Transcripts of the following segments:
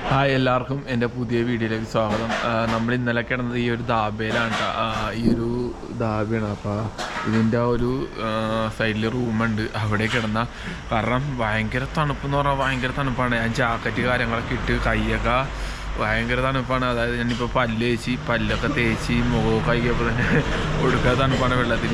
Hi എല്ലാവർക്കും എൻ്റെ പുതിയ വീഡിയോയിലേക്ക് സ്വാഗതം. നമ്മൾ ഇന്നലെ കിടന്നത് ഈ ഒരു ധാബയിലാണ്. ഈ ഒരു ധാബയാണ്. അപ്പോൾ ഇതിൻ്റെ ഒരു സൈഡിൽ റൂമുണ്ട്. അവിടെ കിടന്ന കാരണം ഭയങ്കര തണുപ്പെന്ന് പറഞ്ഞാൽ ഭയങ്കര തണുപ്പാണ്. ഞാൻ ജാക്കറ്റ് കാര്യങ്ങളൊക്കെ ഇട്ട് കൈയൊക്കെ ഭയങ്കര തണുപ്പാണ്. അതായത് ഞാനിപ്പോൾ പല്ലൊക്കെ തേച്ച് മുഖമൊക്കെ കഴിക്കപ്പോൾ തന്നെ ഒടുക്കാതെ തണുപ്പാണ് വെള്ളത്തിൽ.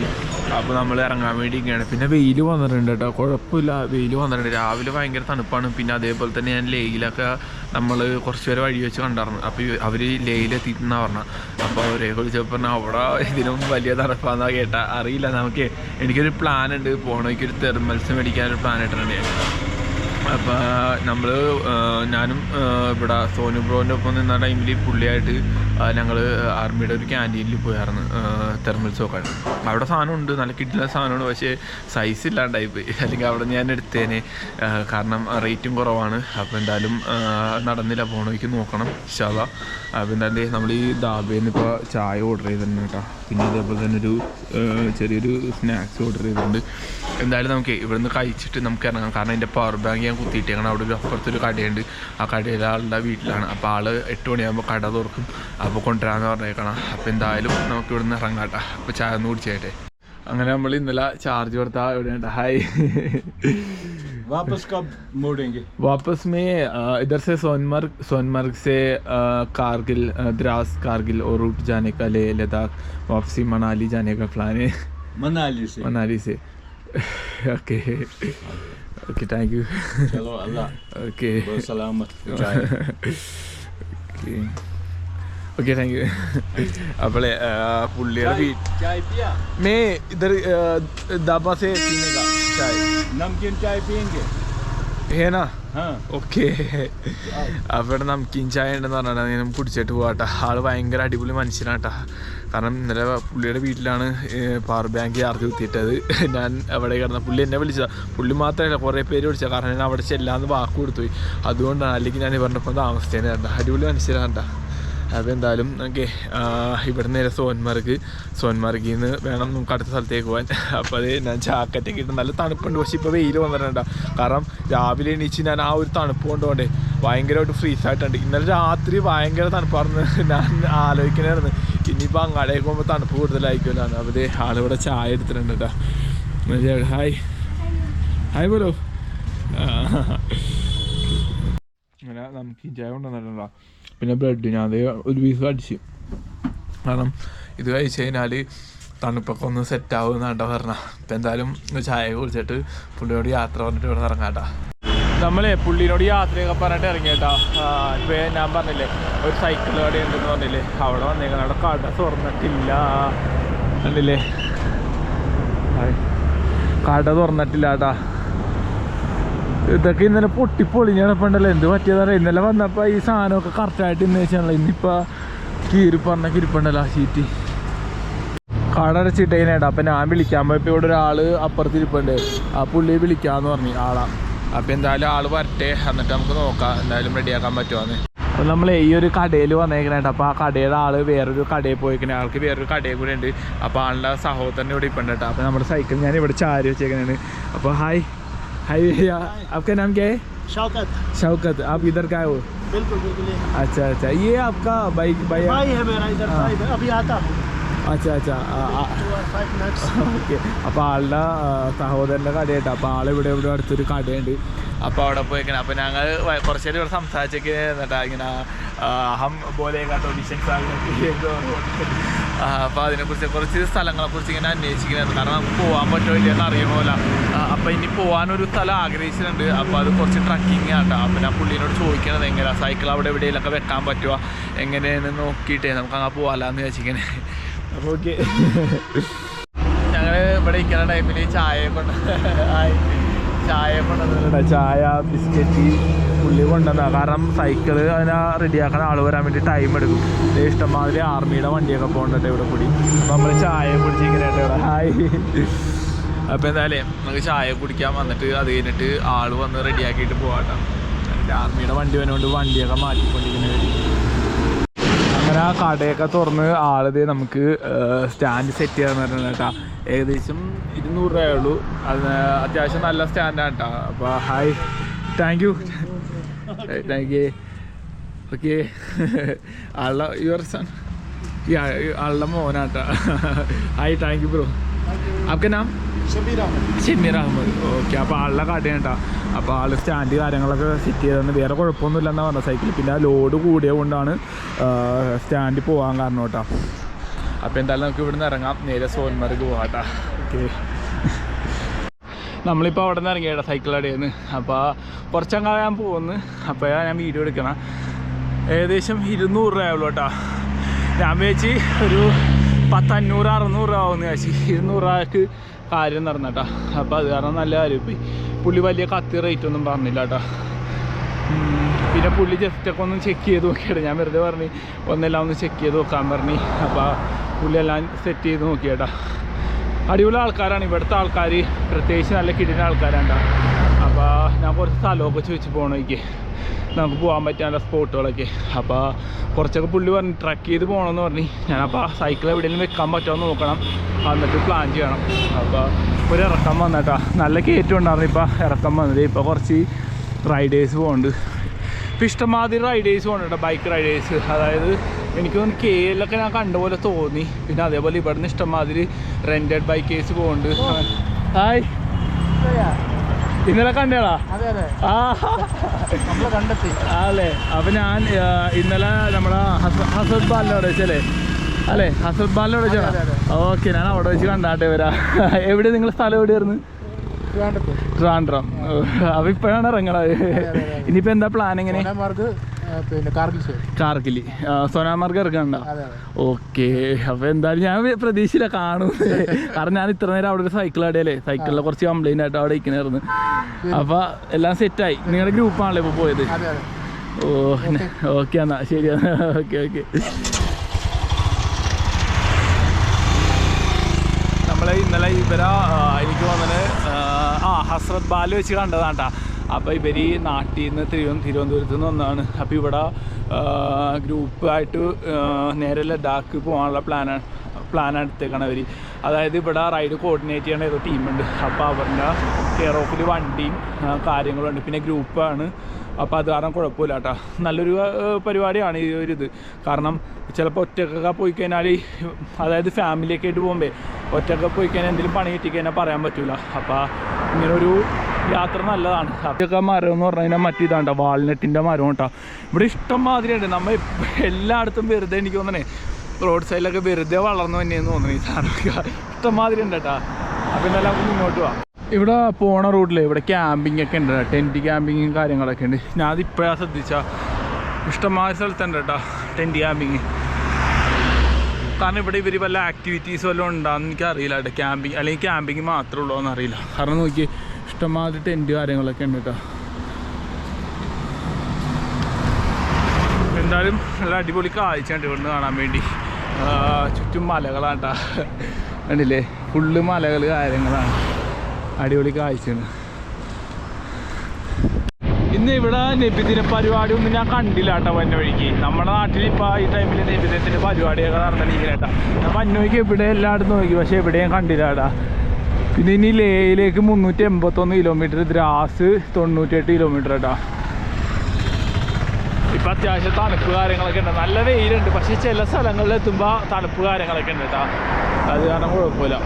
അപ്പോൾ നമ്മൾ ഇറങ്ങാൻ വേണ്ടി ഇരിക്കുകയാണ്. പിന്നെ വെയിൽ വന്നിട്ടുണ്ട് കേട്ടോ, കുഴപ്പമില്ല, വെയിൽ വന്നിട്ടുണ്ട്. രാവിലെ ഭയങ്കര തണുപ്പാണ്. പിന്നെ അതേപോലെ തന്നെ ഞാൻ ലേയിലൊക്കെ നമ്മൾ കുറച്ച് പേരെ വഴി വെച്ച് കണ്ടായിരുന്നു. അപ്പോൾ അവർ ലേയിലെത്തിയിട്ടെന്നാണ് പറഞ്ഞത്. അപ്പോൾ അവരെ വിളിച്ചപ്പോൾ പറഞ്ഞാൽ അവിടെ ഇതിനും വലിയ തണുപ്പാണെന്നാണ് കേട്ടാൽ. അറിയില്ല, നമുക്ക് എനിക്കൊരു പ്ലാൻ ഉണ്ട്, പോകണമെങ്കിൽ ഒരു തെർമൽസ് മേടിക്കാനൊരു പ്ലാൻ ഇട്ടിട്ടുണ്ട്. അപ്പോൾ ഞാനും ഇവിടെ സോനു ബ്രോൻ്റെ ഒപ്പം നിന്ന ടൈമിൽ പുള്ളിയായിട്ട് ഞങ്ങൾ ആർമിയുടെ ഒരു ക്യാൻറ്റീനിൽ പോയായിരുന്നു തെർമൽസ് നോക്കാൻ. അവിടെ സാധനമുണ്ട്, നല്ല കിട്ടുന്ന സാധനമാണ്, പക്ഷേ സൈസ് ഇല്ലാണ്ടായിപ്പോയി. അല്ലെങ്കിൽ അവിടെ ഞാൻ എടുത്തേനെ, കാരണം റേറ്റും കുറവാണ്. അപ്പോൾ എന്തായാലും നടന്നില്ല, പോകണമെങ്കിൽ നോക്കണം ഇൻഷാ അല്ലാഹ്. അപ്പോൾ എന്തായാലും നമ്മൾ ഈ ധാബയിൽ നിന്ന് ഇപ്പോൾ ചായ ഓർഡർ ചെയ്തിട്ടുണ്ട് കേട്ടോ. പിന്നെ അതേപോലെ തന്നെ ഒരു ചെറിയൊരു സ്നാക്സ് ഓർഡർ ചെയ്തിട്ടുണ്ട്. എന്തായാലും നമുക്ക് ഇവിടുന്ന് കഴിച്ചിട്ട് നമുക്ക് ഇറങ്ങാം. കാരണം എൻ്റെ പവർ ബാങ്ക് ഞാൻ കുത്തിയിട്ടേക്കണം. അവിടെ ഒരു അപ്പുറത്തൊരു കടയുണ്ട്, ആ കടയിലെ ആളുടെ വീട്ടിലാണ്. അപ്പോൾ ആൾ 8 മണിയാകുമ്പോൾ കട തുറക്കും, അപ്പോൾ കൊണ്ടുവരാമെന്ന് പറഞ്ഞേക്കണം. അപ്പോൾ എന്തായാലും നമുക്ക് ഇവിടുന്ന് ഇറങ്ങാം കേട്ടോ. അപ്പോൾ ചായ ഒന്ന് കുടിച്ചേട്ടെ. അങ്ങനെ നമ്മൾ ഇന്നലെ ചാർജ് കൊടുത്താൽ എവിടെയുണ്ട്. ഹായ്, वापस कब मोड़ेंगे? वापस में इधर से सोनमर्ग से कारगिल, द्रास कारगिल और रूट जाने का, ले लद्दाख, वापसी मनाली जाने का प्लान है. मनाली से ओके ओके, थैंक यू. चलो अल्लाह ओके सलामत. Okay thank you. അപ്പോൾ പുള്ളിയുടെ चाय पिया? मैं इधर दाबा से पीने का चाय. नमकीन चाय पियेंगे? है ना? हाँ. ഓക്കെ. അവിടെ നംകീൻ ചായ ഉണ്ടെന്ന് പറഞ്ഞാൽ ഞാൻ കുടിച്ചിട്ട് പോകാട്ടോ. ആൾ ഭയങ്കര അടിപൊളി മനുഷ്യനാട്ടാ. കാരണം ഇന്നലെ പുള്ളിയുടെ വീട്ടിലാണ് പവർ ബാങ്ക് ചാർജ് കുത്തിയിട്ടത്. ഞാൻ അവിടെ കിടന്ന പുള്ളി എന്നെ വിളിച്ചതാണ്. പുള്ളി മാത്രമല്ല, കുറേ പേര് വിളിച്ചത്. കാരണം ഞാൻ അവിടെ ചെല്ലാന്ന് വാക്ക് കൊടുത്തുപോയി. അതുകൊണ്ടാണ്, അല്ലെങ്കിൽ ഞാൻ പറഞ്ഞപ്പോൾ താമസിച്ചേനെ കേട്ടോ. അടിപൊളി മനുഷ്യനാട്ടാ. അപ്പോൾ എന്തായാലും ഓക്കെ, ഇവിടെ നേരെ സോൻമാർഗിൽ നിന്ന് വേണം നമുക്ക് അടുത്ത സ്ഥലത്തേക്ക് പോകാൻ. അപ്പോൾ അത് ഞാൻ ജാക്കറ്റൊക്കെ ഇട്ട് നല്ല തണുപ്പുണ്ട്. പക്ഷേ ഇപ്പോൾ വെയിൽ വന്നിട്ടുണ്ട്. കാരണം രാവിലെ എണീച്ച് ഞാൻ ആ ഒരു തണുപ്പ് കൊണ്ടുപോകണ്ടേ ഭയങ്കരമായിട്ട് ഫ്രീസായിട്ടുണ്ട്. ഇന്നലെ രാത്രി ഭയങ്കര തണുപ്പാണെന്ന് ഞാൻ ആലോചിക്കണമായിരുന്നു. ഇനിയിപ്പോൾ അങ്ങാടേക്ക് പോകുമ്പോൾ തണുപ്പ് കൂടുതലായിരിക്കുമല്ലോ. അപ്പോൾ ഇത് ആളിവിടെ ചായ എടുത്തിട്ടുണ്ട് കേട്ടോ. ഹായ് ഹായ് പോലോ. അങ്ങനെ നമുക്ക് ഈ ചായ കൊണ്ടുവന്നിട്ടുണ്ടോ. പിന്നെ ബ്രെഡ് ഞാൻ ഒരു പീസ് അടിച്ച്, കാരണം ഇത് കഴിച്ച് കഴിഞ്ഞാൽ തണുപ്പൊക്കെ ഒന്ന് സെറ്റാവും എന്നാട്ടാ പറഞ്ഞ. ഇപ്പം എന്തായാലും ചായ കുടിച്ചിട്ട് പുള്ളിയോട് യാത്ര പറഞ്ഞിട്ട് ഇവിടെ ഇറങ്ങാട്ടാ. നമ്മളെ പുള്ളിനോട് യാത്രയൊക്കെ പറഞ്ഞിട്ട് ഇറങ്ങിയേട്ടാ. ഇപ്പോൾ ഞാൻ പറഞ്ഞില്ലേ ഒരു സൈക്കിൾ കട ഉണ്ടെന്ന് പറഞ്ഞില്ലേ, അവിടെ വന്നേക്കണം. അവിടെ കട തുറന്നിട്ടില്ല കണ്ടില്ലേ, കട തുറന്നിട്ടില്ല കേട്ടാ. ഇതൊക്കെ ഇന്നലെ പൊട്ടിപ്പൊളിഞ്ഞാണ്. ഇപ്പം ഉണ്ടല്ലോ എന്ത് പറ്റിയതെന്ന് അറിയാം. ഇന്നലെ വന്നപ്പോൾ ഈ സാധനമൊക്കെ കറക്റ്റായിട്ട് ഇന്ന് വെച്ചാണല്ലോ. ഇന്നിപ്പോൾ കിരിപ്പുണ്ടല്ലോ ഷീറ്റ് കട അടച്ചിട്ടേനായിട്ടാ. അപ്പം ഞാൻ വിളിക്കാൻ പോയപ്പോൾ ഇവിടെ ഒരാൾ അപ്പുറത്തിരിപ്പുണ്ട്. ആ പുള്ളിയെ വിളിക്കാമെന്ന് പറഞ്ഞു ആളാ. അപ്പോൾ എന്തായാലും ആൾ വരട്ടെ, എന്നിട്ട് നമുക്ക് നോക്കാം എന്തായാലും റെഡിയാക്കാൻ പറ്റുമെന്ന്. അപ്പോൾ നമ്മൾ ഈ ഒരു കടയിൽ വന്നേക്കണേട്ടോ. അപ്പോൾ ആ കടയുടെ ആൾ വേറൊരു കടയിൽ പോയിക്കണേ. ആൾക്ക് വേറൊരു കടയിൽ കൂടെ ഉണ്ട്. അപ്പോൾ ആളുടെ സഹോദരൻ ഇവിടെ ഇപ്പം ഉണ്ട് കേട്ടോ. അപ്പോൾ നമ്മുടെ സൈക്കിൾ ഞാൻ ഇവിടെ ചാരി വെച്ചേക്കണേണ്. അപ്പോൾ ഹായ് हाय भैया, आपका नाम क्या है? शौकत. आप इधर का हो? बिल्कुल. अच्छा, ये आपका भाई है मेरा इधर. अभी आता हूँ. अच्छा ഓക്കെ. അപ്പോൾ ആളുടെ സഹോദരൻ്റെ കടയായിട്ട്. അപ്പോൾ ആളിവിടെ അടുത്തൊരു കടയുണ്ട്. അപ്പോൾ അവിടെ പോയിക്കണം. അപ്പോൾ ഞങ്ങൾ കുറച്ച് നേരം ഇവിടെ സംസാരിച്ചൊക്കെ എന്നിട്ടാ ഇങ്ങനെ ഹം ബോലേഗാ तो डिशेस അപ്പോൾ അതിനെക്കുറിച്ച് കുറച്ച് സ്ഥലങ്ങളെക്കുറിച്ച് ഇങ്ങനെ അന്വേഷിക്കുന്നുണ്ട്. കാരണം നമുക്ക് പോകാൻ പറ്റുമോ ഇല്ലയെന്ന് അറിയണമല്ലോ. അപ്പോൾ ഇനി പോകാനൊരു സ്ഥലം ആഗ്രഹിച്ചിട്ടുണ്ട്. അപ്പോൾ അത് കുറച്ച് ട്രക്കിങ് ആട്ടോ. അപ്പോൾ ഞാൻ പുള്ളീനോട് ചോദിക്കണത് എങ്ങനെയാണ് സൈക്കിൾ അവിടെ എവിടെയെങ്കിലൊക്കെ വെക്കാൻ പറ്റുമോ എങ്ങനെയെന്ന് നോക്കിയിട്ടേ നമുക്ക് അങ്ങനെ പോകാമെന്ന് വിചാരിക്കണേ. അപ്പോൾ ഓക്കെ, ഞങ്ങൾ ഇവിടെ ഇരിക്കുന്ന ടൈമിൽ ചായ കൊണ്ടുവന്നിട്ടുണ്ട്. ചായ ബിസ്ക്കറ്റ് പുള്ളി കൊണ്ടുവന്ന. കാരണം സൈക്കിള് അതിനെ റെഡിയാക്കാൻ ആൾ വരാൻ വേണ്ടി ടൈം എടുക്കും. ഇഷ്ടംമാതിരി ആർമിയുടെ വണ്ടിയൊക്കെ പോകണ്ടട്ടെ ഇവിടെ കൂടി. അപ്പോൾ നമ്മൾ ചായ കുടിച്ചിരിക്കണേട്ടോ ഇവിടെ. ഹായ്. അപ്പോൾ എന്തായാലും നമുക്ക് ചായ കുടിക്കാൻ വന്നിട്ട് അത് കഴിഞ്ഞിട്ട് ആൾ വന്ന് റെഡിയാക്കിയിട്ട് പോകാട്ടോ. ആർമിയുടെ വണ്ടി വന്നുകൊണ്ട് വണ്ടിയൊക്കെ മാറ്റിക്കൊണ്ടിരിക്കുന്നത്. അങ്ങനെ ആ കടയൊക്കെ തുറന്ന് ആളിത് നമുക്ക് സ്റ്റാൻഡ് സെറ്റ് ചെയ്യാന്ന് പറഞ്ഞത് കേട്ടോ. ഏകദേശം 200 രൂപയുള്ളൂ. അത് അത്യാവശ്യം നല്ല സ്റ്റാൻഡാണ് കേട്ടോ. അപ്പോൾ ഹായ്, താങ്ക് യു. ഓക്കെ ആളുടെ യുവർ സൺ ആളുടെ മോനാട്ടാ. Hi, thank you bro. आपका नाम? ഷമീർ അഹമ്മദ്. ഓക്കെ, അപ്പോൾ ആളുടെ കടയാണ് കേട്ടോ. അപ്പോൾ ആൾ സ്റ്റാൻഡ് കാര്യങ്ങളൊക്കെ സെറ്റ് ചെയ്തെന്ന്, വേറെ കുഴപ്പമൊന്നുമില്ലെന്നാണ് പറഞ്ഞത് സൈക്കിൾ. പിന്നെ ലോഡ് കൂടിയത് കൊണ്ടാണ് സ്റ്റാൻഡിൽ പോകാൻ കാരണം കേട്ടോ. അപ്പോൾ എന്തായാലും നമുക്ക് ഇവിടുന്ന് ഇറങ്ങാം, നേരെ സോൻമർഗ് പോകാം കേട്ടോ. ഓക്കെ, നമ്മളിപ്പോൾ അവിടെ നിന്ന് ഇറങ്ങിയേട്ടാ സൈക്കിൾ കടയിൽ നിന്ന്. അപ്പോൾ കുറച്ചങ്ങ് ഞാൻ പോകുന്നു. അപ്പോൾ ഞാൻ വീഡിയോ എടുക്കണം. ഏകദേശം 200 രൂപയുള്ളൂ കേട്ടോ. ഞാൻ വെച്ച് ഒരു 500-600 രൂപ ആവുമെന്ന് വെച്ച്. 200 രൂപയ്ക്ക് കാര്യം നടന്നേട്ടാ. അപ്പോൾ അത് കാരണം നല്ല കാര്യം പോയി. പുള്ളി വലിയ കത്തി റേറ്റ് ഒന്നും പറഞ്ഞില്ല കേട്ടോ. പിന്നെ പുള്ളി ജസ്റ്റൊക്കെ ഒന്ന് ചെക്ക് ചെയ്ത് നോക്കിയിട്ട്, ഞാൻ വെറുതെ പറഞ്ഞ് ഒന്നെല്ലാം ഒന്ന് ചെക്ക് ചെയ്ത് നോക്കാൻ പറഞ്ഞ്. അപ്പോൾ പുള്ളി എല്ലാം സെറ്റ് ചെയ്ത് നോക്കിയേട്ടാ. അടിപൊളി ആൾക്കാരാണ് ഇവിടുത്തെ ആൾക്കാർ, പ്രത്യേകിച്ച് നല്ല കിടിലൻ ആൾക്കാരാണ്. അപ്പോൾ ഞാൻ കുറച്ച് സ്ഥലമൊക്കെ ചോദിച്ച് പോകണമെനിക്ക്, നമുക്ക് പോകാൻ പറ്റിയ നല്ല സ്പോട്ടുകളൊക്കെ. അപ്പോൾ കുറച്ചൊക്കെ പുള്ളി പറഞ്ഞ് ട്രക്ക് ചെയ്ത് പോകണമെന്ന് പറഞ്ഞ്. ഞാനപ്പോൾ സൈക്കിൾ എവിടെയെങ്കിലും വെക്കാൻ പറ്റുമോ നോക്കണം, എന്നിട്ട് പ്ലാൻ ചെയ്യണം. അപ്പോൾ ഒരു ഇറക്കം വന്നിട്ടാ, നല്ല കയറ്റം ഉണ്ടായിരുന്നു. ഇപ്പോൾ ഇറക്കം വന്നത്, ഇപ്പോൾ കുറച്ച് റൈഡേഴ്സ് പോകുന്നുണ്ട്. ഇപ്പോൾ ഇഷ്ടംമാതിരി റൈഡേഴ്സ് പോകുന്നുണ്ട്, ബൈക്ക് റൈഡേഴ്സ്. അതായത് എനിക്ക് തോന്നുന്നു KL ഞാൻ കണ്ട പോലെ തോന്നി. പിന്നെ അതേപോലെ ഇവിടുന്ന് ഇഷ്ടംമാതിരി റെൻറ്റഡ് ബൈക്കേഴ്സ് പോകുന്നുണ്ട്. ഹായ്, ഇന്നലെ കണ്ടേടാ? ആ, അല്ലേ. അപ്പം ഞാൻ ഇന്നലെ നമ്മുടെ ഹസരത് ബാലിനോട് വെച്ചല്ലേ, അല്ലേ? ഹസരത് ബാലിനോട് വെച്ചാ. ഓക്കെ, ഞാൻ അവിടെ വെച്ച് കണ്ടാട്ടെ വരാ. എവിടെ നിങ്ങളുടെ സ്ഥലം എവിടെയായിരുന്നു? ട്രിവാൻഡ്രം. അപ്പം ഇപ്പോഴാണ് ഇറങ്ങണത്. ഇനിയിപ്പോൾ എന്താ പ്ലാൻ? എങ്ങനെ? കാർഗിൽ, സോനാമാർഗ് ഇറങ്ങണ്ട. ഓക്കെ, അപ്പോൾ എന്തായാലും ഞാൻ പ്രതീക്ഷയില്ല കാണും. കാരണം ഞാൻ ഇത്ര നേരം അവിടെ ഒരു സൈക്കിൾ കടയല്ലേ, സൈക്കിളിൽ കുറച്ച് കംപ്ലൈൻ്റ് ആയിട്ട് അവിടെ ഇരിക്കണായിരുന്നു. അപ്പോൾ എല്ലാം സെറ്റായി. നിങ്ങളുടെ ഗ്രൂപ്പാണല്ലോ ഇപ്പോൾ പോയത്? ഓ, ഓക്കെ എന്നാ ശരി. Okay okay. നമ്മൾ ഇന്നലെ എനിക്ക് വന്നത് ഹസ്രത് ബാൽ വെച്ച് കണ്ടതാണ് കേട്ടോ. അപ്പോൾ ഇവർ നാട്ടിൽ നിന്ന് തിരുവനന്തപുരത്ത് നിന്ന് വന്നതാണ്. അപ്പോൾ ഇവിടെ ഗ്രൂപ്പായിട്ട് നേരെ ലഡാക്ക് പോകാനുള്ള പ്ലാൻ എടുത്തേക്കാണ് അവർ. അതായത് ഇവിടെ റൈഡ് കോർഡിനേറ്റ് ചെയ്യണ ഏതോ ടീമുണ്ട്. അപ്പോൾ അവരുടെ കെയർ ഓഫിൽ വണ്ടിയും കാര്യങ്ങളുണ്ട്, പിന്നെ ഗ്രൂപ്പാണ്. അപ്പോൾ അത് കാരണം കുഴപ്പമില്ല കേട്ടോ. നല്ലൊരു പരിപാടിയാണ് ഈ ഒരു ഇത്. കാരണം ചിലപ്പോൾ ഒറ്റക്കൊക്കെ പോയി കഴിഞ്ഞാൽ, അതായത് ഫാമിലിയൊക്കെ ആയിട്ട് പോകുമ്പോൾ ഒറ്റക്കൊക്കെ പോയി കഴിഞ്ഞാൽ എന്തെങ്കിലും പണി കിട്ടിക്കഴിഞ്ഞാൽ പറയാൻ പറ്റില്ല. അപ്പോൾ ഇങ്ങനൊരു യാത്ര നല്ലതാണ്. അതൊക്കെ മരം എന്ന് പറഞ്ഞു കഴിഞ്ഞാൽ മറ്റിതാണ്ടോ, വാൾനട്ടിൻ്റെ മരം കേട്ടോ. ഇവിടെ ഇഷ്ടം മാതിരിയുണ്ട്. നമ്മൾ എല്ലായിടത്തും വെറുതെ, എനിക്ക് തോന്നണേ റോഡ് സൈഡിലൊക്കെ വെറുതെ വളർന്നു തന്നെയെന്ന് തോന്നുന്നു ഈ സാധനമൊക്കെ. ഇഷ്ടംമാതിരി ഉണ്ട് കേട്ടോ. അപ്പോൾ ഇന്നെല്ലാം മുന്നോട്ട് പോവാം. ഇവിടെ പോണ റൂട്ടിൽ ഇവിടെ ക്യാമ്പിംഗ് ഒക്കെ ഉണ്ട്, ടെൻറ്റ് ക്യാമ്പിങ്ങും കാര്യങ്ങളൊക്കെ ഉണ്ട്. ഞാൻ അതിപ്പോഴാണ് ശ്രദ്ധിച്ചാൽ ഇഷ്ടംമാതിരി സ്ഥലത്തുണ്ട് കേട്ടോ ടെൻറ്റ് ക്യാമ്പിങ്. കാരണം ഇവിടെ ഇവർ വല്ല ആക്ടിവിറ്റീസ് വല്ലതും ഉണ്ടാകുന്ന എനിക്കറിയില്ല കേട്ടോ. ക്യാമ്പിങ് അല്ലെങ്കിൽ ക്യാമ്പിങ് മാത്രമേ ഉള്ളൂ എന്നറിയില്ല. കാരണം നോക്കി ഇഷ്ടംമാതിരി ടെൻറ്റ് കാര്യങ്ങളൊക്കെ ഉണ്ട് കേട്ടോ. എന്തായാലും നല്ല അടിപൊളി കാഴ്ചയുണ്ട് ഇവിടുന്ന് കാണാൻ വേണ്ടി. ചുറ്റും മലകളാണ് കേട്ടോ, കണ്ടില്ലേ? ഫുള്ള് മലകൾ കാര്യങ്ങളാണ്, അടിപൊളി കാഴ്ചയാണ്. ഇന്ന് ഇവിടെ നബിദിന പരിപാടി ഒന്നും ഞാൻ കണ്ടില്ല കേട്ടോ വന്ന വഴിക്ക്. നമ്മുടെ നാട്ടിൽ ഇപ്പോൾ ഈ ടൈമിൽ നബിദിനത്തിൻ്റെ പരിപാടിയൊക്കെ നടന്നിരിക്കുന്നത് കേട്ടോ. ഞാൻ വന്ന വഴിക്ക് എവിടെ എല്ലായിടത്തും നോക്കി, പക്ഷേ എവിടെയും കണ്ടില്ല കേട്ടോ. പിന്നെ ഇനി ലേയിലേക്ക് 381 കിലോമീറ്റർ, ദ്രാസ് 98 കിലോമീറ്റർ കേട്ടോ. ഇപ്പം അത്യാവശ്യം തണുപ്പ് കാര്യങ്ങളൊക്കെ ഉണ്ട്, നല്ല വെയിലുണ്ട്. പക്ഷേ ചില സ്ഥലങ്ങളിൽ എത്തുമ്പോൾ തണുപ്പ് കാര്യങ്ങളൊക്കെ ഉണ്ട് കേട്ടോ. അത് കാരണം കുഴപ്പമില്ല.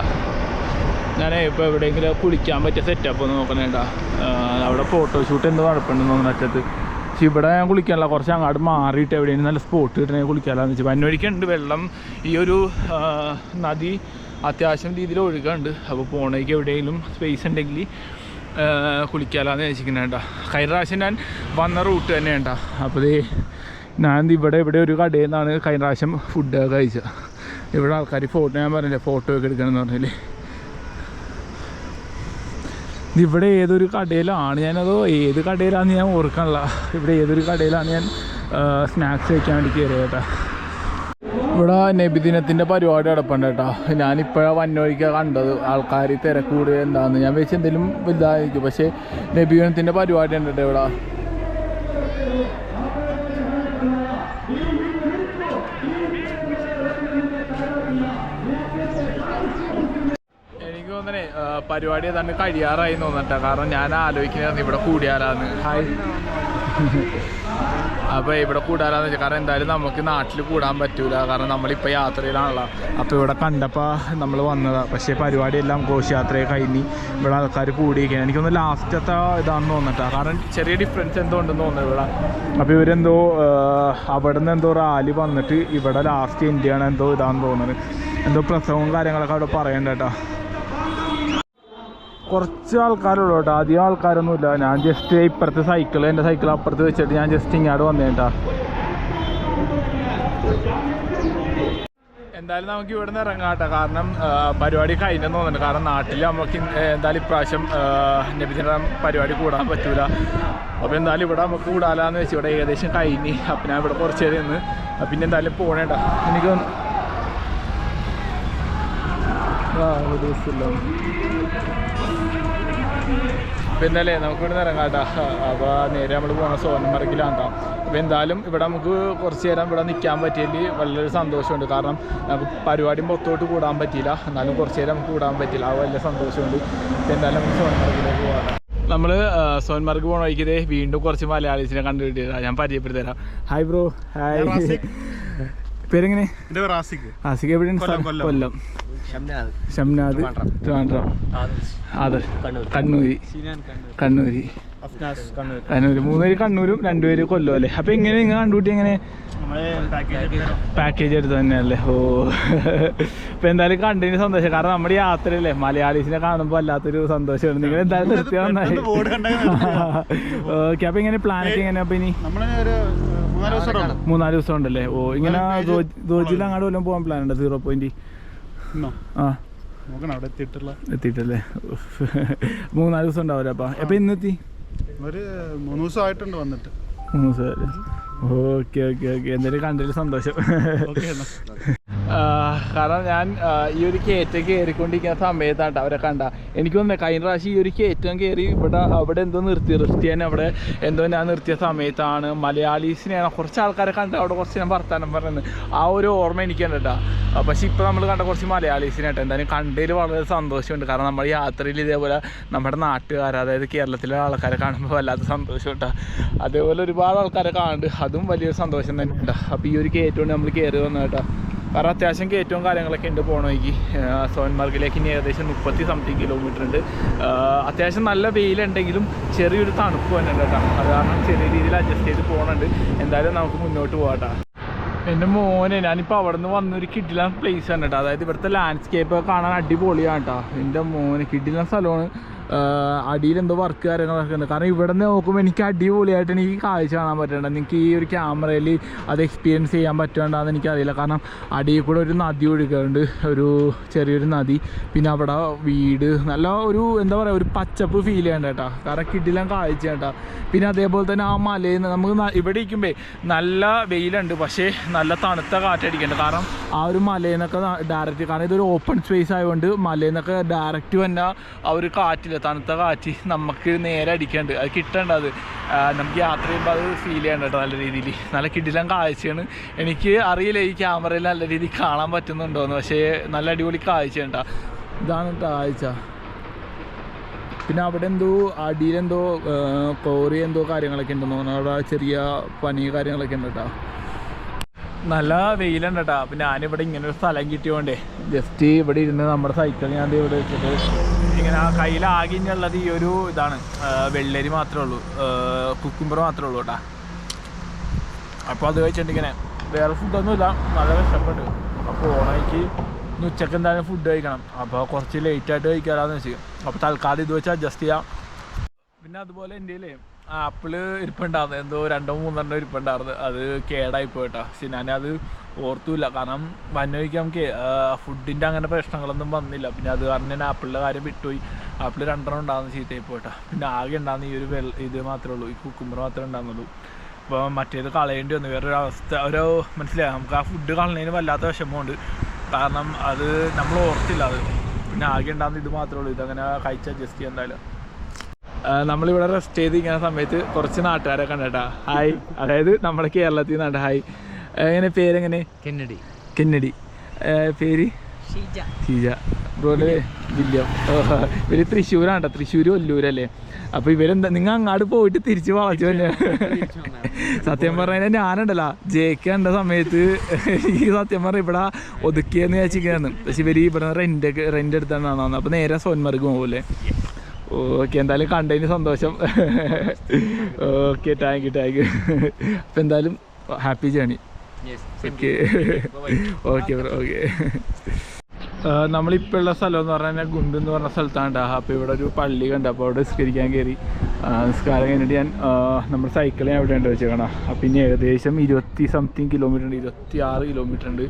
ഞാൻ ഇപ്പോൾ എവിടെയെങ്കിലും കുളിക്കാൻ പറ്റിയ സെറ്റപ്പ് ഒന്ന് നോക്കണേട്ടാ. അവിടെ ഫോട്ടോഷൂട്ട് എന്തോ നടപ്പുണ്ടെന്ന് തോന്നുന്നു അറ്റത്ത്. പക്ഷെ ഇവിടെ ഞാൻ കുളിക്കാനില്ല, കുറച്ച് അങ്ങോട്ട് മാറിയിട്ട് എവിടെയെങ്കിലും നല്ല സ്പോട്ട് കിട്ടണമെങ്കിൽ കുളിക്കാമെന്ന് വെച്ചാൽ. വന്നൊഴിക്കുണ്ട് വെള്ളം, ഈ ഒരു നദി അത്യാവശ്യം രീതിയിൽ ഒഴുകുന്നുണ്ട്. അപ്പോൾ പോണേക്ക് എവിടെയെങ്കിലും സ്പേസ് ഉണ്ടെങ്കിൽ കുളിക്കാമെന്ന് വെച്ചിരിക്കുന്നത് കേട്ടോ. കഴിഞ്ഞ പ്രാവശ്യം ഞാൻ വന്ന റൂട്ട് തന്നെ കേട്ടോ. അപ്പോൾ ഞാൻ ഇവിടെ ഒരു കടയിൽ നിന്നാണ് കഴിഞ്ഞ പ്രാവശ്യം ഫുഡൊക്കെ കഴിച്ചത്. ഇവിടെ ആൾക്കാർ ഫോട്ടോ, ഞാൻ പറഞ്ഞില്ലേ ഫോട്ടോ ഒക്കെ എടുക്കണമെന്ന് പറഞ്ഞില്ലേ. ഇവിടെ ഏതൊരു കടയിലാണ് ഞാനതോ ഏത് കടയിലാണെന്ന് ഞാൻ ഓർക്കാനില്ല. ഇവിടെ ഏതൊരു കടയിലാണ് ഞാൻ സ്നാക്സ് കഴിക്കാൻ വേണ്ടി കയറിയത് കേട്ടോ. ഇവിടെ നബിദിനത്തിൻ്റെ പരിപാടി നടപ്പുണ്ട് കേട്ടോ. ഞാനിപ്പോഴാണ് വന്നൊഴിക്കാൻ കണ്ടത്. ആൾക്കാർ തിരക്ക് കൂടിയ എന്താണെന്ന് ഞാൻ വെച്ച് എന്തെങ്കിലും ഇതായിരിക്കും. പക്ഷേ നബിദിനത്തിൻ്റെ പരിപാടി ഉണ്ട് കേട്ടോ ഇവിടെ. എനിക്ക് തോന്നണേ പരിപാടി ഏതാണ്ട് കഴിയാറായി തോന്നട്ടെ. കാരണം ഞാൻ ആലോചിക്കുന്നത് ഇവിടെ കൂടിയാലാന്ന്. ഹായ് അപ്പോൾ ഇവിടെ കൂടാനാന്ന് വെച്ചാൽ കാരണം എന്തായാലും നമുക്ക് നാട്ടിൽ കൂടാൻ പറ്റൂല, കാരണം നമ്മളിപ്പോൾ യാത്രയിലാണല്ലോ. അപ്പോൾ ഇവിടെ കണ്ടപ്പോൾ നമ്മൾ വന്നതാണ്. പക്ഷേ പരിപാടിയെല്ലാം ഘോഷയാത്രയെ കഴിഞ്ഞ് ഇവിടെ ആൾക്കാർ കൂടിയിരിക്കുകയാണ്. എനിക്കൊന്ന് ലാസ്റ്റത്തെ ഇതാണെന്ന് തോന്നിട്ടാ, കാരണം ചെറിയ ഡിഫറൻസ് എന്തോ ഉണ്ടെന്ന് തോന്നുന്നു ഇവിടെ. അപ്പോൾ ഇവരെന്തോ അവിടെ നിന്ന് എന്തോ റാലി വന്നിട്ട് ഇവിടെ ലാസ്റ്റ് ഇന്ത്യയാണ് എന്തോ ഇതാണെന്ന് തോന്നുന്നത്. എന്തോ പ്രസവവും കാര്യങ്ങളൊക്കെ അവിടെ പറയണ്ട കേട്ടോ. കുറച്ച് ആൾക്കാരുള്ളൂ കേട്ടോ, അധികം ആൾക്കാരൊന്നുമില്ല. ഞാൻ ജസ്റ്റ് ഇപ്പുറത്തെ എൻ്റെ സൈക്കിൾ അപ്പുറത്ത് വെച്ചിട്ട് ഞാൻ ജസ്റ്റ് ഇങ്ങോട്ട് വന്നേട്ടാ. എന്തായാലും നമുക്ക് ഇവിടെ നിന്ന് ഇറങ്ങാം കേട്ടോ, കാരണം പരിപാടി കഴിഞ്ഞെന്ന് തോന്നുന്നുണ്ട്. കാരണം നാട്ടിൽ നമുക്ക് എന്തായാലും ഇപ്രാവശ്യം നബിദിന പരിപാടി കൂടാൻ പറ്റൂല. അപ്പോൾ എന്തായാലും ഇവിടെ നമുക്ക് കൂടാലാന്ന് വെച്ച് ഇവിടെ ഏകദേശം കഴിഞ്ഞ്. അപ്പം ഞാൻ ഇവിടെ കുറച്ച് നേരം നിന്ന് പിന്നെ എന്തായാലും പോകണേട്ടാ. എനിക്ക് പിന്നെ അല്ലേ നമുക്ക് ഇവിടെ നിന്ന് ഇറങ്ങാം കേട്ടോ. അപ്പോൾ നേരെ നമ്മൾ പോകണം സോൻമർഗിലാണ് കേട്ടോ. അപ്പോൾ എന്തായാലും ഇവിടെ നമുക്ക് കുറച്ച് നേരം ഇവിടെ നിൽക്കാൻ പറ്റിയതിൽ വളരെ സന്തോഷമുണ്ട്. കാരണം നമുക്ക് പരിപാടിയും പുറത്തോട്ട് കൂടാൻ പറ്റിയില്ല, എന്നാലും കുറച്ച് നേരം നമുക്ക് കൂടാൻ പറ്റില്ല. അത് വലിയ സന്തോഷമുണ്ട്. അപ്പോൾ എന്തായാലും നമുക്ക് സോൻമർഗിലേക്ക് പോകാം. നമ്മൾ സോൻമർഗ് പോകണ വഴിക്കതേ വീണ്ടും കുറച്ച് മലയാളീസിനെ കണ്ടുപിടിച്ചാൽ ഞാൻ പരിചയപ്പെടുത്തി തരാം. Hi bro. ഹായ്. പേരെങ്ങനെ? ആസിക്. എവിടെയാണ്? കൊല്ലം. ഷംനാദ് ട്രിവാൻഡ്രം. കണ്ണൂര്. 3 പേര് കണ്ണൂരും 2 പേര് കൊല്ലം അല്ലേ? അപ്പൊ എങ്ങനെ നിങ്ങൾ കണ്ടുകൂട്ടി? എങ്ങനെ പാക്കേജ് എടുത്ത് തന്നെയല്ലേ? ഓ. ഇപ്പൊ എന്തായാലും കണ്ടതിന് സന്തോഷം, കാരണം നമ്മുടെ യാത്രയല്ലേ യാത്രയിലെ കാണുമ്പോൾ വല്ലാത്തൊരു സന്തോഷമാണ്. നിങ്ങൾ എന്തായാലും നിർത്തിയാൽ നന്നായി. ഓക്കെ. അപ്പൊ എങ്ങനെ പ്ലാനൊക്കെ എങ്ങനെയാ? അപ്പൊ ഇനി 3-4 ദിവസം ഉണ്ടല്ലേ? ഓ. ഇങ്ങനെ ദോജിൽ അങ്ങോട്ട് വല്ലതും പോകാൻ പ്ലാൻ ഉണ്ട്? 0 പോയിന്റ് എത്തിയിട്ടല്ലേ? 3-4 ദിവസം ഉണ്ടാവില്ല. അപ്പൊ ഇന്നെത്തി? ഒരു 3 ദിവസമായിട്ടുണ്ട് വന്നിട്ട്. 3 ദിവസം. ഓക്കെ. എന്തായാലും കണ്ടതിൽ സന്തോഷം. കാരണം ഞാൻ ഈ ഒരു കയറ്റം കയറിക്കൊണ്ടിരിക്കുന്ന സമയത്താണ് അവരെ കണ്ട. എനിക്ക് തോന്നുന്നത് കഴിഞ്ഞ പ്രാവശ്യം ഈ ഒരു കയറ്റം കയറി അവിടെ എന്തോ റിസ്റ്റിയാൻ അവിടെ എന്തോ ഞാൻ നിർത്തിയ സമയത്താണ് മലയാളീസിനെയാണ് കുറച്ച് ആൾക്കാരെ കണ്ട് അവിടെ കുറച്ച് ഞാൻ വർത്താനം പറയുന്നത്. ആ ഒരു ഓർമ്മ എനിക്കുണ്ട് കേട്ടോ. പക്ഷേ ഇപ്പോൾ നമ്മൾ കണ്ട കുറച്ച് മലയാളീസിനായിട്ട് എന്തായാലും കണ്ടതിൽ വളരെ സന്തോഷമുണ്ട്. കാരണം നമ്മൾ യാത്രയിൽ ഇതേപോലെ നമ്മുടെ നാട്ടുകാർ, അതായത് കേരളത്തിലെ ആൾക്കാരെ കാണുമ്പോൾ വല്ലാത്ത സന്തോഷം കേട്ടോ. അതേപോലെ ഒരുപാട് ആൾക്കാരെ കാണുന്നുണ്ട്, അതും വലിയൊരു സന്തോഷം തന്നെ കേട്ടോ. അപ്പോൾ ഈ ഒരു കയറ്റം നമ്മൾ കയറി വന്നു കേട്ടോ. കാരണം അത്യാവശ്യം കയറ്റവും കാര്യങ്ങളൊക്കെ ഉണ്ട് പോകണമെങ്കിൽ. സോൻമർഗിലേക്ക് ഇനി ഏകദേശം 30 സംതിങ് കിലോമീറ്റർ ഉണ്ട്. അത്യാവശ്യം നല്ല വെയിലുണ്ടെങ്കിലും ചെറിയൊരു തണുപ്പ് തന്നെ ഉണ്ട് കേട്ടോ. അത് കാരണം ചെറിയ രീതിയിൽ അഡ്ജസ്റ്റ് ചെയ്ത് പോകുന്നുണ്ട്. എന്തായാലും നമുക്ക് മുന്നോട്ട് പോകാട്ടോ. എൻ്റെ മോനെ ഞാനിപ്പോൾ അവിടെ നിന്ന് വന്നൊരു കിഡിലൻ പ്ലേസ് ആണ് കേട്ടോ. അതായത് ഇവിടുത്തെ ലാൻഡ്സ്കേപ്പ് കാണാൻ അടിപൊളിയാണ് കേട്ടോ. എൻ്റെ മോനെ കിഡിലൻ സ്ഥലമാണ്. അടിയിലെന്തോ വർക്ക് കാര്യങ്ങളൊക്കെ ഉണ്ട്. കാരണം ഇവിടെ നിന്ന് നോക്കുമ്പോൾ എനിക്ക് അടിപൊളിയായിട്ട് എനിക്ക് കാഴ്ച കാണാൻ പറ്റണ്ട. നിങ്ങൾക്ക് ഈ ഒരു ക്യാമറയിൽ അത് എക്സ്പീരിയൻസ് ചെയ്യാൻ പറ്റേണ്ടതെന്ന് എനിക്കറിയില്ല. കാരണം അടിയിൽ കൂടെ ഒരു നദി ഒഴുകുന്നുണ്ട്, ഒരു ചെറിയൊരു നദി. പിന്നെ അവിടെ വീട്, നല്ല ഒരു എന്താ പറയുക, ഒരു പച്ചപ്പ് ഫീൽ ചെയ്യണ്ട കേട്ടോ. കാരണം കിടിലൻ കാഴ്ച കേട്ടോ. പിന്നെ അതേപോലെ തന്നെ ആ മലയിൽ നിന്ന് നമുക്ക് ഇവിടെ ഇരിക്കുമ്പോൾ നല്ല വെയിലുണ്ട്, പക്ഷേ നല്ല തണുത്ത കാറ്റടിക്കുന്നുണ്ട്. കാരണം ആ ഒരു മലയിൽ നിന്നൊക്കെ ഡയറക്റ്റ്, കാരണം ഇതൊരു ഓപ്പൺ സ്പേസ് ആയതുകൊണ്ട് മലയിൽ നിന്നൊക്കെ ഡയറക്റ്റ് വന്ന ആ ഒരു കാറ്റിൽ തണുത്ത കാറ്റ് നമുക്ക് നേരെ അടിക്കാണ്ട്. അത് കിട്ടേണ്ട, അത് നമുക്ക് യാത്ര ചെയ്യുമ്പോൾ അത് ഫീൽ ചെയ്യണ്ട കേട്ടോ. നല്ല രീതിയിൽ നല്ല കിടിലൻ കാഴ്ചയാണ്. എനിക്ക് അറിയില്ല ഈ ക്യാമറയിൽ നല്ല രീതിയിൽ കാണാൻ പറ്റുന്നുണ്ടോയെന്ന്, പക്ഷേ നല്ല അടിപൊളി കാഴ്ചയുണ്ട. ഇതാണ് കാഴ്ച. പിന്നെ അവിടെ എന്തോ അടിയിലെന്തോ കോറി എന്തോ കാര്യങ്ങളൊക്കെ ഉണ്ടെന്ന് തോന്നുന്നു. അവിടെ ചെറിയ പനി കാര്യങ്ങളൊക്കെ ഉണ്ട് കേട്ടോ. നല്ല വെയിലുണ്ട് കേട്ടോ. അപ്പം ഞാനിവിടെ ഇങ്ങനെ ഒരു സ്ഥലം കിട്ടിയോണ്ടേ ജസ്റ്റ് ഇവിടെ ഇരുന്ന് നമ്മുടെ സൈക്കിൾ ഞാൻ ഇവിടെ വെച്ചിട്ട് ഇങ്ങനെ കയ്യിലാകെ ഉള്ളത് ഈ ഒരു ഇതാണ്, വെള്ളരി മാത്രമേ ഉള്ളൂ, കുക്കുംബർ മാത്രമേ ഉള്ളൂ കേട്ടോ. അപ്പോൾ അത് കഴിച്ചിട്ട് ഇങ്ങനെ വേറെ ഫുഡൊന്നുമില്ല, നല്ല വിശപ്പുണ്ട്. അപ്പോൾ ഓണയ്ക്ക് ഇന്ന് ഉച്ചക്ക് എന്തായാലും ഫുഡ് കഴിക്കണം. അപ്പോൾ കുറച്ച് ലേറ്റായിട്ട് കഴിക്കാമെന്ന് വെച്ചു. അപ്പോൾ തൽക്കാലം ഇത് വെച്ച് അഡ്ജസ്റ്റ് ചെയ്യാം. പിന്നെ അതുപോലെ എൻ്റെ ആപ്പിള് ഇരിപ്പുണ്ടായിരുന്നു, എന്തോ 2-3 ഇരിപ്പുണ്ടായിരുന്നു. അത് കേടായി പോയിട്ടാ. പക്ഷെ ഞാനത് ഓർത്തുമില്ല, കാരണം വന്നൊഴിക്ക് നമുക്ക് ഫുഡിൻ്റെ അങ്ങനെ പ്രശ്നങ്ങളൊന്നും വന്നില്ല. പിന്നെ അത് കാരണം ഞാൻ ആപ്പിളിൻ്റെ കാര്യം വിട്ടുപോയി. ആപ്പിൾ 2 ഉണ്ടാകുന്ന ചീത്തയായി പോയിട്ടാ. പിന്നെ ആകെ ഉണ്ടാകുന്ന ഈ ഒരു ഇത് മാത്രമേ ഉള്ളൂ, ഈ കുക്കുംബർ മാത്രമേ ഉണ്ടാകുന്നുള്ളൂ. അപ്പോൾ മറ്റേത് കളയേണ്ടി വന്നു. വേറൊരു അവസ്ഥ, ഒരു മനസ്സിലായി നമുക്ക് ആ ഫുഡ് കളഞ്ഞതിന് വല്ലാത്ത വിഷമമുണ്ട്. കാരണം അത് നമ്മൾ ഓർത്തില്ല. അത് പിന്നെ ആകെ ഉണ്ടാകുന്ന ഇത് മാത്രമേ ഉള്ളൂ. ഇതങ്ങനെ കഴിച്ച് അഡ്ജസ്റ്റ് ചെയ്യാൻ എന്തായാലും. നമ്മളിവിടെ റെസ്റ്റ് ചെയ്തിരിക്കുന്ന സമയത്ത് കുറച്ച് നാട്ടുകാരെ കണ്ടേട്ടാ. ഹായ്, അതായത് നമ്മുടെ കേരളത്തിൽ നിന്നാണ്. ഹായ്. എങ്ങനെ പേരെങ്ങനെ? കെന്നഡി. പേര് ഷീജ. ബ്രോയില് വില്യം. ഇവര് തൃശ്ശൂരാണ് കേട്ടോ, തൃശ്ശൂർ ഒല്ലൂരല്ലേ. അപ്പോൾ ഇവരെന്താ നിങ്ങൾ അങ്ങോട്ട് പോയിട്ട് തിരിച്ച് വളച്ചു തന്നെ. സത്യം പറഞ്ഞാൽ ഞാനുണ്ടല്ലോ ജയിക്ക് കണ്ട സമയത്ത് ഈ സത്യം പറഞ്ഞാൽ ഇവിടെ ഒതുക്കിയെന്ന് വിചാരിച്ചിരിക്കുകയാണ്. പക്ഷെ ഇവർ ഇവിടെ റെൻ്റ് എടുത്താണ് വന്നത്. അപ്പോൾ നേരെ സോൻമർഗ് പോകില്ലേ. ഓക്കെ, എന്തായാലും കണ്ടതിന് സന്തോഷം. Okay, thank you. അപ്പോൾ എന്തായാലും happy journey. Okay okay bro. Okay, നമ്മളിപ്പോൾ ഉള്ള സ്ഥലം എന്ന് പറഞ്ഞാൽ ഗുണ്ട് എന്ന് പറഞ്ഞ സ്ഥലത്താണ്. അപ്പോൾ ഇവിടെ ഒരു പള്ളി കണ്ട, അപ്പോൾ അവിടെ നിസ്കരിക്കാൻ കയറി. നിസ്കാരം കഴിഞ്ഞിട്ട് ഞാൻ നമ്മുടെ സൈക്കിൾ ഞാൻ എവിടെ ഉണ്ട് വെച്ചേക്കണം. അപ്പം ഇനി ഏകദേശം 20-something കിലോമീറ്റർ ഉണ്ട്, 26 കിലോമീറ്റർ ഉണ്ട്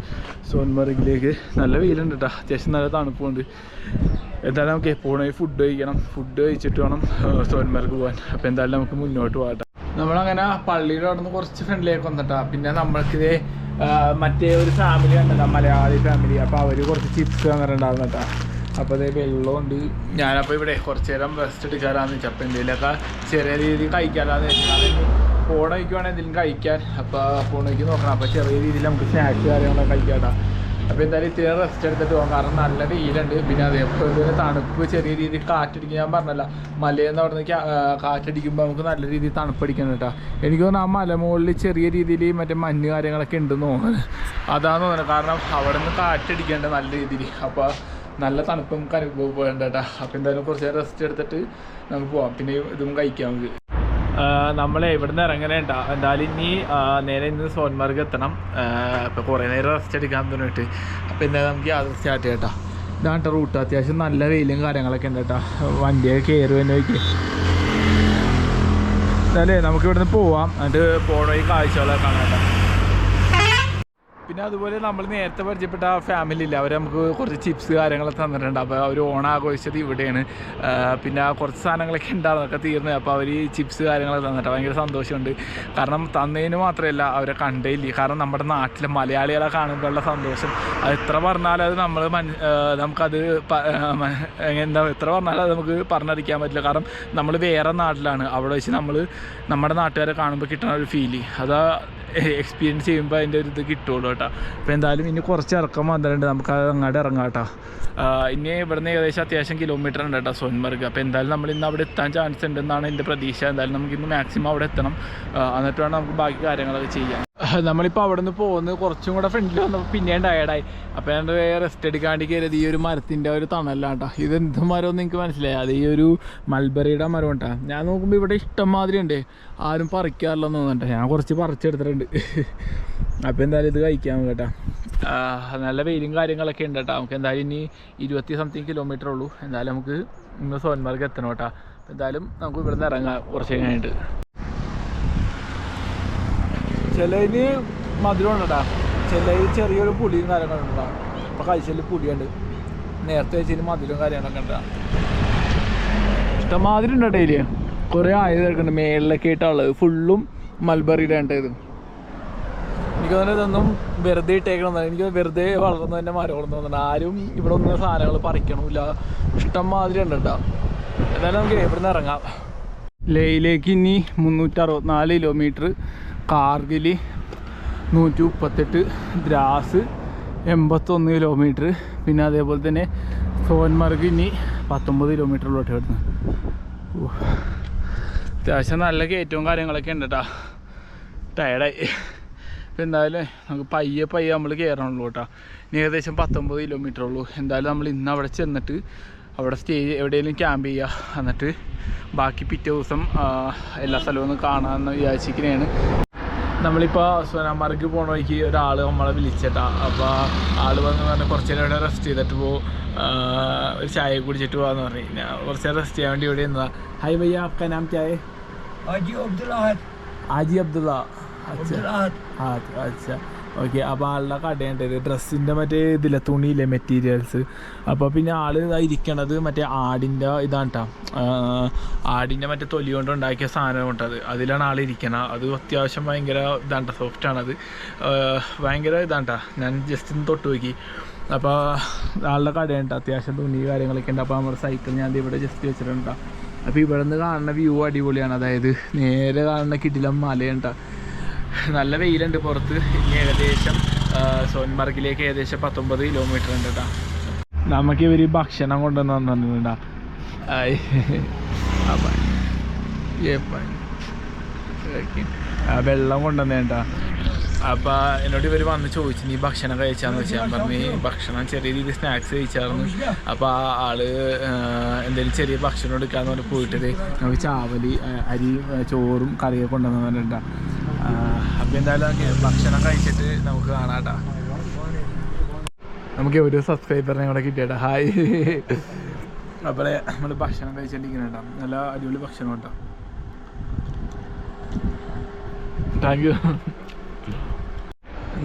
സോൻമർഗിലേക്ക്. നല്ല വെയിലുണ്ട് കേട്ടോ, അത്യാവശ്യം നല്ല തണുപ്പുണ്ട്. എന്തായാലും നമുക്ക് എപ്പോഴും ഫുഡ് കഴിക്കണം, ഫുഡ് കഴിച്ചിട്ട് വേണം സോൻമർഗ് പോകാൻ. അപ്പോൾ എന്തായാലും നമുക്ക് മുന്നോട്ട് പോകട്ടെ. നമ്മളങ്ങനെ പള്ളിയുടെ അവിടെ നിന്ന് കുറച്ച് ഫ്രണ്ടിലേക്ക് വന്നിട്ടാ. പിന്നെ നമ്മൾക്കിതേ മറ്റേ ഒരു ഫാമിലി ഉണ്ടല്ലോ, മലയാളി ഫാമിലി. അപ്പോൾ അവർ കുറച്ച് ചിപ്സ് തന്നിട്ടുണ്ടാകും കേട്ടോ. അപ്പോൾ അതേ വെള്ളമുണ്ട്. ഞാനപ്പോൾ ഇവിടെ കുറച്ച് നേരം റെസ്റ്റ് എടുക്കാറാന്ന് വെച്ചാൽ അപ്പോൾ എന്തെങ്കിലുമൊക്കെ ചെറിയ രീതിയിൽ കഴിക്കാനാന്ന് വെച്ചാൽ ഫോൺ വയ്ക്കുവാണെങ്കിൽ എന്തെങ്കിലും കഴിക്കാൻ. അപ്പോൾ ഫോൺ വയ്ക്ക് നോക്കണം. അപ്പോൾ ചെറിയ രീതിയിൽ നമുക്ക് സ്നാക്സ് കാര്യങ്ങളൊക്കെ കഴിക്കാം കേട്ടോ. അപ്പോൾ എന്തായാലും ഇത്തിരി റെസ്റ്റ് എടുത്തിട്ട് പോകാം, കാരണം നല്ല വെയിലുണ്ട്. പിന്നെ അതേപോലെ തന്നെ തണുപ്പ്, ചെറിയ രീതിയിൽ കാറ്റടിക്കുക. ഞാൻ പറഞ്ഞല്ല, മലയിൽ നിന്ന് അവിടെ നിന്ന് കാറ്റടിക്കുമ്പോൾ നമുക്ക് നല്ല രീതിയിൽ തണുപ്പടിക്കണം കേട്ടോ. എനിക്ക് തോന്നുന്നു ആ മലമുകളിൽ ചെറിയ രീതിയിൽ മറ്റേ മഞ്ഞ് കാര്യങ്ങളൊക്കെ ഉണ്ടെന്ന് തോന്നുന്നത്. അതാണെന്ന് തോന്നുന്നത്, കാരണം അവിടെ നിന്ന് കാറ്റടിക്കേണ്ട നല്ല രീതിയിൽ. അപ്പോൾ നല്ല തണുപ്പ് നമുക്ക് അനുഭവപ്പെടേണ്ട കേട്ടോ. അപ്പോൾ എന്തായാലും കുറച്ച് റെസ്റ്റ് എടുത്തിട്ട് നമുക്ക് പോവാം. പിന്നെ ഇതും കഴിക്കാം നമുക്ക്. നമ്മളെ ഇവിടുന്ന് ഇറങ്ങണേണ്ട. എന്തായാലും ഇനി നേരെ ഇന്ന് സോൻമർഗ് എത്തണം. ഇപ്പോൾ കുറേ നേരം റെസ്റ്റ് എടുക്കാൻ തോന്നിയിട്ട്. അപ്പോൾ എന്തായാലും നമുക്ക് യാത്ര സ്റ്റാർട്ട് ചെയ്യാം കേട്ടോ. ഇതാണ് റൂട്ട്. അത്യാവശ്യം നല്ല വെയിലും കാര്യങ്ങളൊക്കെ ഉണ്ട് കേട്ടോ. വണ്ടിയൊക്കെ കയറി തന്നെ വയ്ക്കുക. എന്തായാലും നമുക്ക് ഇവിടുന്ന് പോവാം, എന്നിട്ട് പോണ ഈ കാഴ്ചകളൊക്കെ കാണാം കേട്ടോ. പിന്നെ അതുപോലെ നമ്മൾ നേരത്തെ പരിചയപ്പെട്ട ആ ഫാമിലി ഇല്ല, അവർ നമുക്ക് കുറച്ച് ചിപ്സ് കാര്യങ്ങളൊക്കെ തന്നിട്ടുണ്ട്. അപ്പോൾ അവർ ഓണാഘോഷിച്ചത് ഇവിടെയാണ്. പിന്നെ കുറച്ച് സാധനങ്ങളൊക്കെ ഉണ്ടാകുന്നതൊക്കെ തീർന്ന്. അപ്പോൾ അവർ ചിപ്സ് കാര്യങ്ങളൊക്കെ തന്നിട്ട് ഭയങ്കര സന്തോഷമുണ്ട്. കാരണം തന്നതിന് മാത്രമല്ല, അവരെ കണ്ടേയില്ല. കാരണം നമ്മുടെ നാട്ടിലെ മലയാളികളെ കാണുമ്പോഴുള്ള സന്തോഷം അത് എത്ര പറഞ്ഞാലും അത് നമുക്കത് എന്താ എത്ര പറഞ്ഞാലും അത് നമുക്ക് പറഞ്ഞറിയിക്കാൻ പറ്റില്ല. കാരണം നമ്മൾ വേറെ നാട്ടിലാണ്. അവിടെ വെച്ച് നമ്മൾ നമ്മുടെ നാട്ടുകാരെ കാണുമ്പോൾ കിട്ടുന്ന ഒരു ഫീല് അത് എക്സ്പീരിയൻസ് ചെയ്യുമ്പോൾ അതിൻ്റെ ഒരു ഇത് കിട്ടുള്ളൂ കേട്ടോ. അപ്പോൾ എന്തായാലും ഇനി കുറച്ച് ഇറക്കം വന്നിട്ടുണ്ട്, നമുക്കത് അങ്ങോട്ട് ഇറങ്ങാം കേട്ടോ. ഇനി ഇവിടുന്ന് ഏകദേശം അത്യാവശ്യം കിലോമീറ്റർ ഉണ്ട് കേട്ടോ സോൻമർഗ്. അപ്പോൾ എന്തായാലും നമ്മൾ ഇന്ന് അവിടെ എത്താൻ ചാൻസ് ഉണ്ടെന്നാണ് എൻ്റെ പ്രതീക്ഷ. എന്തായാലും നമുക്ക് ഇന്ന് മാക്സിമം അവിടെ എത്തണം, എന്നിട്ട് വേണം നമുക്ക് ബാക്കി കാര്യങ്ങളൊക്കെ ചെയ്യാൻ. നമ്മളിപ്പോൾ അവിടെ നിന്ന് പോകുന്നത് കുറച്ചും കൂടെ ഫ്രണ്ടിൽ വന്നപ്പോൾ പിന്നെയും ടയർഡായി. അപ്പോൾ ഞാൻ റെസ്റ്റ് എടുക്കാണ്ട് കയറിയത് ഈ ഒരു മരത്തിൻ്റെ ഒരു തണലാണ് കേട്ടോ. ഇതെന്ത് മരമെന്ന് എനിക്ക് മനസ്സിലായി, അത് ഈ ഒരു മൾബറിയുടെ മരം കേട്ടോ. ഞാൻ നോക്കുമ്പോൾ ഇവിടെ ഇഷ്ടംമാതിരി ഉണ്ട്, ആരും പറിക്കാറില്ലെന്ന് തോന്നുന്നുണ്ട്. ഞാൻ കുറച്ച് പറിച്ചെടുത്തിട്ടുണ്ട്. അപ്പോൾ എന്തായാലും ഇത് കഴിക്കാം കേട്ടോ. നല്ല വെയിലും കാര്യങ്ങളൊക്കെ ഉണ്ട് കേട്ടോ. നമുക്ക് എന്തായാലും ഇനി 20-something കിലോമീറ്റർ ഉള്ളൂ. എന്തായാലും നമുക്ക് ഇന്ന് സോൻമർഗ് എത്തണം കേട്ടോ. എന്തായാലും നമുക്ക് ഇവിടെ നിന്ന് ഇറങ്ങാം കുറച്ച് കഴിഞ്ഞിട്ട്. ചിലതിന് മധുരം ഉണ്ട് കേട്ടോ, ചിലതിൽ ചെറിയൊരു പുളിയും കാര്യങ്ങളുണ്ടാകും. ഇപ്പോൾ കഴിച്ചതിൽ പുളിയുണ്ട്, നേരത്തെ കഴിച്ചതിന് മധുരവും കാര്യങ്ങളൊക്കെ ഉണ്ട്. ഇഷ്ടംമാതിരി ഉണ്ട് കേട്ടോ. ഇതിൽ കുറേ ആയുധമൊക്കെ ഉണ്ട് മേളിലൊക്കെ ആയിട്ടുള്ളത്. ഫുള്ളും മൾബറിയുടെ ഉണ്ട്. ഇത് എനിക്ക് തോന്നുന്നത് ഇതൊന്നും വെറുതെ ഇട്ടേക്കണം, എനിക്ക് വെറുതെ വളർന്നതിൻ്റെ മരങ്ങളെന്ന് തോന്നുന്നുണ്ട്. ആരും ഇവിടെ ഒന്നും സാധനങ്ങൾ പറിക്കണമില്ല, ഇഷ്ടംമാതിരി ഉണ്ട് കേട്ടോ. എന്തായാലും നമുക്ക് ഇവിടെ നിന്ന് ഇറങ്ങാം. ലേയിലേക്ക് ഇനി 364 കിലോമീറ്റർ, കാർഗിൽ 138, ദ്രാസ് 81 കിലോമീറ്റർ, പിന്നെ അതേപോലെ തന്നെ സോൻമർഗ് ഇനി 19 കിലോമീറ്ററിലോട്ട് കിടന്ന്. അത്യാവശ്യം നല്ല കയറ്റവും കാര്യങ്ങളൊക്കെ ഉണ്ട് കേട്ടോ. ടയർഡായി. ഇപ്പം എന്തായാലും നമുക്ക് പയ്യെ നമ്മൾ കയറണുള്ളൂ കേട്ടോ. ഇനി ഏകദേശം 19 കിലോമീറ്റർ ഉള്ളൂ. എന്തായാലും നമ്മൾ ഇന്ന് അവിടെ ചെന്നിട്ട് അവിടെ സ്റ്റേ എവിടെയെങ്കിലും ക്യാമ്പ് ചെയ്യുക, എന്നിട്ട് ബാക്കി പിറ്റേ ദിവസം എല്ലാ സ്ഥലവും ഒന്ന് കാണാമെന്ന് വിചാരിച്ചിരിക്കുന്നതാണ്. നമ്മളിപ്പോൾ സോൻമർഗ് പോകണ വഴിക്ക് ഒരാൾ നമ്മളെ വിളിച്ചിട്ടാ. അപ്പോൾ ആൾ വന്ന് പറഞ്ഞാൽ കുറച്ച് നേരം ഇവിടെ റെസ്റ്റ് ചെയ്തിട്ട് ഒരു ചായ കുടിച്ചിട്ട് പോകാമെന്ന് പറഞ്ഞു. ഞാൻ കുറച്ച് നേരം റെസ്റ്റ് ചെയ്യാൻ വേണ്ടി ഇവിടെ ഇരുന്നതാണ്. ഹായ് ഭയ്യ, आपका नाम क्या है? हाजी अब्दुल्ला. अच्छा ഓക്കെ. അപ്പോൾ ആളുടെ കടയുണ്ട്, ഡ്രസ്സിൻ്റെ മറ്റേ ഇതിലെ തുണിയില്ലേ മെറ്റീരിയൽസ്. അപ്പോൾ പിന്നെ ആൾ ഇരിക്കണത് മറ്റേ ആടിൻ്റെ ഇതാണ് കേട്ടോ. ആടിൻ്റെ മറ്റേ തൊലി കൊണ്ട് ഉണ്ടാക്കിയ സാധനം കൊണ്ടത്, അതിലാണ് ആളിരിക്കണം. അത് അത്യാവശ്യം ഭയങ്കര ഇതാണ്, സോഫ്റ്റാണത്, ഭയങ്കര ഇതാണ് കേട്ടോ. ഞാൻ ജസ്റ്റ് ഒന്ന് തൊട്ട് നോക്കി. അപ്പോൾ ആളുടെ കടയുണ്ട്, അത്യാവശ്യം തുണി കാര്യങ്ങളൊക്കെ ഉണ്ട്. അപ്പോൾ നമ്മുടെ സൈക്കിൾ ഞാൻ ഇവിടെ ജസ്റ്റ് വെച്ചിട്ടുണ്ട്. അപ്പോൾ ഇവിടെ നിന്ന് കാണുന്ന വ്യൂ അടിപൊളിയാണ്. അതായത് നേരെ കാണുന്ന കിടിലം മലയുണ്ട്. നല്ല വെയിലുണ്ട് പുറത്ത്. ഇനി ഏകദേശം സോൻമർഗിലേക്ക് ഏകദേശം 19 കിലോമീറ്റർ ഉണ്ട് കേട്ടോ. നമുക്ക് ഇവർ ഭക്ഷണം കൊണ്ടുവന്ന് തന്നിട്ടുണ്ടാ വെള്ളം കൊണ്ടുവന്നേട്ടാ. അപ്പോൾ എന്നോട് ഇവർ വന്ന് ചോദിച്ചു നീ ഭക്ഷണം കഴിച്ചാന്ന് വെച്ചാൽ ഞാൻ പറഞ്ഞു ഭക്ഷണം ചെറിയ രീതിയിൽ സ്നാക്സ് കഴിച്ചായിരുന്നു. അപ്പോൾ ആ ആള് എന്തെങ്കിലും ചെറിയ ഭക്ഷണം എടുക്കാന്ന് പറഞ്ഞ് പോയിട്ടത് നമുക്ക് ചാവലി അരി ചോറും കറിയൊക്കെ കൊണ്ടുവന്ന് പറഞ്ഞിട്ടാ. അപ്പോൾ എന്തായാലും ഭക്ഷണം കഴിച്ചിട്ട് നമുക്ക് കാണാട്ടാ. നമുക്ക് ഒരു സബ്സ്ക്രൈബറിനെ കൂടെ കിട്ടിയേട്ടാ. ഹായ്. അപ്പോൾ നമ്മൾ ഭക്ഷണം കഴിച്ചിട്ടിരിക്കുന്നുണ്ടാ. നല്ല അടിപൊളി ഭക്ഷണം കേട്ടോ. Thank you.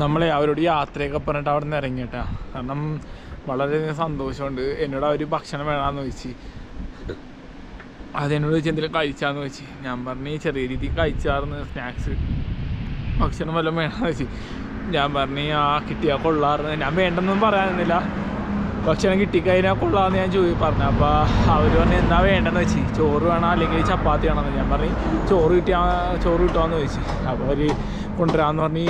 നമ്മളെ അവരോട് യാത്രയൊക്കെ പറഞ്ഞിട്ട് അവിടെ നിന്ന് ഇറങ്ങിയിട്ടാ. കാരണം വളരെയധികം സന്തോഷമുണ്ട്. എന്നോട് അവർ ഭക്ഷണം വേണമെന്ന് ചോദിച്ചു. അതെന്നോട് ചോദിച്ചു എന്തെങ്കിലും കഴിച്ചാന്ന് ചോദിച്ചു. ഞാൻ പറഞ്ഞു ചെറിയ രീതിയിൽ കഴിച്ചായിരുന്നു സ്നാക്സ്, ഭക്ഷണം വല്ലതും വേണമെന്ന് ചോദിച്ചു. ഞാൻ പറഞ്ഞു കിട്ടിയാൽ കൊള്ളാറുണ്ട്. ഞാൻ വേണ്ടെന്നൊന്നും പറയാനൊന്നുമില്ല, ഭക്ഷണം കിട്ടിക്കഴിഞ്ഞാൽ കൊള്ളാമെന്ന് ഞാൻ പറഞ്ഞു. അപ്പോൾ അവർ പറഞ്ഞു എന്താ വേണ്ടെന്ന് വെച്ച്, ചോറ് വേണോ അല്ലെങ്കിൽ ചപ്പാത്തി വേണമെന്ന്. ഞാൻ പറഞ്ഞു ചോറ് കിട്ടുമെന്ന് ചോദിച്ചു. അപ്പോൾ അവർ കൊണ്ടുവരാമെന്ന് പറഞ്ഞ്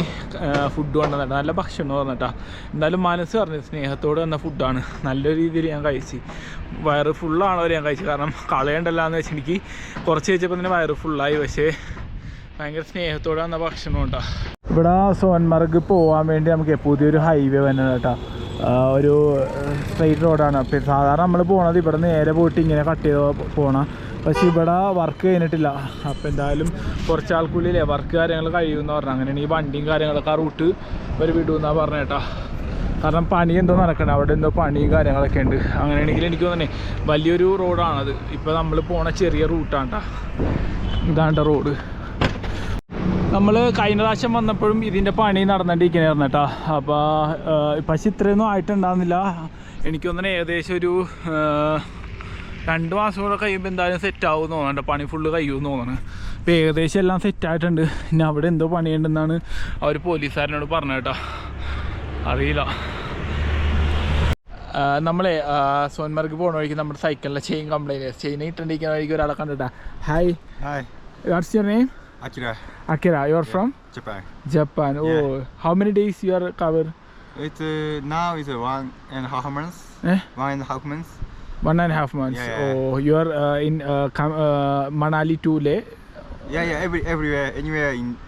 ഫുഡ് കൊണ്ടുവന്നിട്ട് നല്ല ഭക്ഷണം പറഞ്ഞിട്ടാ. എന്തായാലും മനസ്സ് പറഞ്ഞു സ്നേഹത്തോട് വന്ന ഫുഡാണ്. നല്ല രീതിയിൽ ഞാൻ കഴിച്ച് വയറ് ഫുള്ളാണ് അവർ ഞാൻ കഴിച്ചു. കാരണം കളയണ്ടല്ലോ എന്ന് വെച്ചാൽ എനിക്ക് കുറച്ച് കഴിച്ചപ്പോൾ തന്നെ വയറ് ഫുള്ളായി. പക്ഷേ ഭയങ്കര സ്നേഹത്തോടെ വന്ന ഭക്ഷണം കേട്ടോ. ഇവിടെ സോൻമർഗ് പോകാൻ വേണ്ടി നമുക്ക് പുതിയൊരു ഹൈവേ വന്നത് കേട്ടോ. ഒരു സ്ട്രെയിറ്റ് റോഡാണ്. അപ്പോൾ സാധാരണ നമ്മൾ പോണത് ഇവിടെ നേരെ പോയിട്ട് ഇങ്ങനെ കട്ട് ചെയ്ത് പോകണം. പക്ഷേ ഇവിടെ വർക്ക് കഴിഞ്ഞിട്ടില്ല. അപ്പോൾ എന്തായാലും കുറച്ച് ആൾക്കുള്ളിലേ വർക്ക് കാര്യങ്ങൾ കഴിയുമെന്ന് പറഞ്ഞു. അങ്ങനെയാണ് ഈ വണ്ടിയും കാര്യങ്ങളൊക്കെ ആ റൂട്ട് ഒരു വിടുമെന്നാണ് പറഞ്ഞ കേട്ടോ. കാരണം പണി എന്തോ നടക്കണം, അവിടെ എന്തോ പണിയും കാര്യങ്ങളൊക്കെ ഉണ്ട്. അങ്ങനെയാണെങ്കിൽ എനിക്ക് തോന്നണേ വലിയൊരു റോഡാണത്. ഇപ്പോൾ നമ്മൾ പോണ ചെറിയ റൂട്ടാണ് കേട്ടോ. ഇതാണ്ട റോഡ്. നമ്മൾ കഴിഞ്ഞ പ്രാവശ്യം വന്നപ്പോഴും ഇതിൻ്റെ പണി നടന്നിട്ടിരിക്കണായിരുന്നു കേട്ടോ. അപ്പോൾ പക്ഷെ ഇത്രയൊന്നും ആയിട്ടുണ്ടാകുന്നില്ല. എനിക്കൊന്നും ഏകദേശം ഒരു 2 മാസം കൂടെ കഴിയുമ്പോൾ എന്തായാലും സെറ്റാവും തോന്നുന്നുണ്ട്. പണി ഫുള്ള് കഴിയുമെന്ന് തോന്നുന്നു. ഇപ്പോൾ ഏകദേശം എല്ലാം സെറ്റായിട്ടുണ്ട്. ഇനി അവിടെ എന്തോ പണിയുണ്ടെന്നാണ് അവർ പോലീസുകാരനോട് പറഞ്ഞത് കേട്ടോ. അറിയില്ല. നമ്മളെ സോൻമർഗ് പോകണ വഴിക്ക് നമ്മുടെ സൈക്കിളിലെ ചെയിൻ കംപ്ലൈൻറ്റ്, ചെയിൻ ഇട്ടിരിക്കുന്ന വഴിക്ക് ഒരാളെ കണ്ടിട്ടാ. Hi, what's your name? Akira, you are from? Japan. Oh, yeah. How many days you are cover? It's now is 1.5 months. 1.5 months. 1.5 months. Yeah, yeah. Oh, you are in Manali to Leh. Yeah.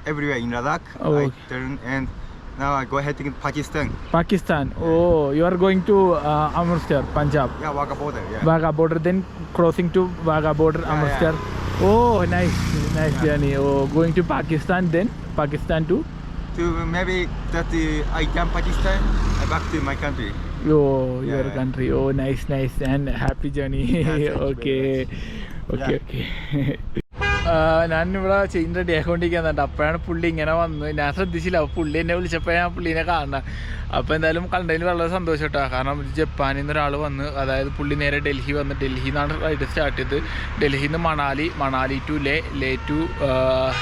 Everywhere in Ladakh. Oh. I turn and now I go heading to Pakistan. Pakistan. Oh, you are going to Amritsar, Punjab. Yeah, Wagah border. Yeah. Wagah border, then crossing to Wagah border, Amritsar. Yeah. Oh, nice journey. Oh, going to Pakistan, then Pakistan to maybe that I come Pakistan and back to my country. your Yeah. country. Oh, nice and happy journey. Yeah, Okay. ഞാനിവിടെ chain ready ആയിക്കൊണ്ടിരിക്കുന്നുണ്ട്. അപ്പോഴാണ് പുള്ളി ഇങ്ങനെ വന്നു. ഞാൻ ശ്രദ്ധിച്ചില്ല. അപ്പോൾ പുള്ളി എന്നെ വിളിച്ചപ്പോൾ ഞാൻ പുള്ളീനെ കാണണം. അപ്പോൾ എന്തായാലും കണ്ടതിൽ വളരെ സന്തോഷം കേട്ടോ. കാരണം ജപ്പാനിൽ നിന്ന് ഒരാൾ വന്ന്, അതായത് പുള്ളി നേരെ ഡൽഹി വന്ന്, ഡൽഹിയിൽ നിന്നാണ് റൈഡ് സ്റ്റാർട്ട് ചെയ്തത്. ഡൽഹിയിൽ നിന്ന് മണാലി ടു ലേ ടു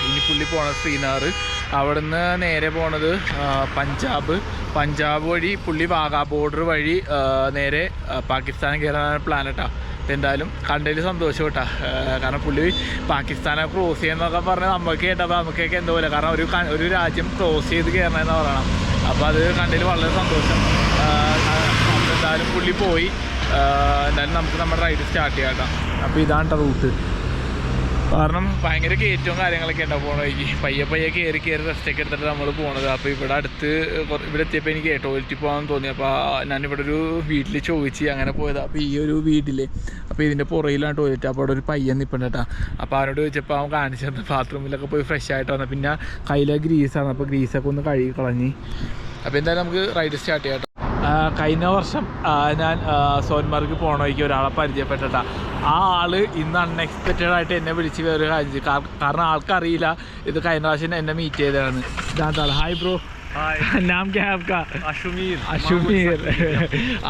ഇനി പുള്ളി പോണത് ശ്രീനഗർ. അവിടെ നിന്ന് നേരെ പോണത് പഞ്ചാബ് വഴി പുള്ളി വാഗാ ബോർഡർ വഴി നേരെ പാകിസ്ഥാൻ കയറാനാണ് പ്ലാൻ കേട്ടോ. എന്തായാലും കണ്ടതിൽ സന്തോഷം കേട്ടോ. കാരണം പുള്ളി പാകിസ്ഥാനെ ക്രോസ് ചെയ്യുന്നതൊക്കെ പറഞ്ഞാൽ നമുക്ക് കേട്ടപ്പോൾ നമുക്കൊക്കെ എന്തോ പോലെ. കാരണം ഒരു രാജ്യം ക്രോസ് ചെയ്ത് കയറണമെന്ന് പറയണം. അപ്പോൾ അത് കണ്ടതിൽ വളരെ സന്തോഷം. അപ്പോൾ എന്തായാലും പുള്ളി പോയി. എന്തായാലും നമുക്ക് നമ്മുടെ റൈഡ് സ്റ്റാർട്ട് ചെയ്യാം കേട്ടോ. അപ്പോൾ ഇതാണ് റൂട്ട്. കാരണം ഭയങ്കര കയറ്റവും കാര്യങ്ങളൊക്കെ ഉണ്ടാവും പോണ വഴിക്ക്. പയ്യെ കയറി റെസ്റ്റൊക്കെ എടുത്തിട്ട് നമ്മൾ പോണത്. അപ്പോൾ ഇവിടെ എത്തിയപ്പോൾ എനിക്ക് ടോയ്ലറ്റിൽ പോകാൻ തോന്നി. അപ്പോൾ ഞാനിവിടെ ഒരു വീട്ടിൽ ചോദിച്ച് അങ്ങനെ പോയത്. അപ്പോൾ ഈ ഒരു വീട്ടിൽ അപ്പോൾ ഇതിൻ്റെ പുറയിലാണ് ടോയ്ലറ്റ്. അപ്പോൾ അവിടെ ഒരു പയ്യൻ നിൽപ്പുണ്ട് കേട്ടോ. അപ്പോൾ അവനോട് ചോദിച്ചപ്പോൾ അവൻ കാണിച്ചു തന്നു. ബാത്റൂമിലൊക്കെ പോയി ഫ്രഷ് ആയിട്ട് വന്നു. പിന്നെ കയ്യിലെ ഗ്രീസാണ്. അപ്പോൾ ഗ്രീസൊക്കെ ഒന്ന് കഴുകി കളഞ്ഞ്. അപ്പോൾ എന്തായാലും നമുക്ക് റൈഡ് സ്റ്റാർട്ട് ചെയ്യാം കേട്ടോ. കഴിഞ്ഞ വർഷം ഞാൻ സോൻമർഗ് പോണ വഴിക്ക് ഒരാളെ പരിചയപ്പെട്ടിട്ടാ. ആ ആള് ഇന്ന് അൺഎക്സ്പെക്റ്റഡ് ആയിട്ട് എന്നെ വിളിച്ച് വേറെ കാര്യം. കാരണം ആൾക്കറിയില്ല ഇത് കഴിഞ്ഞ പ്രാവശ്യം എന്നെ മീറ്റ് ചെയ്തതാണ്. ഇതാ. Hi bro. നാം ക്യാ ആപ്കാ? അഷുമീർ.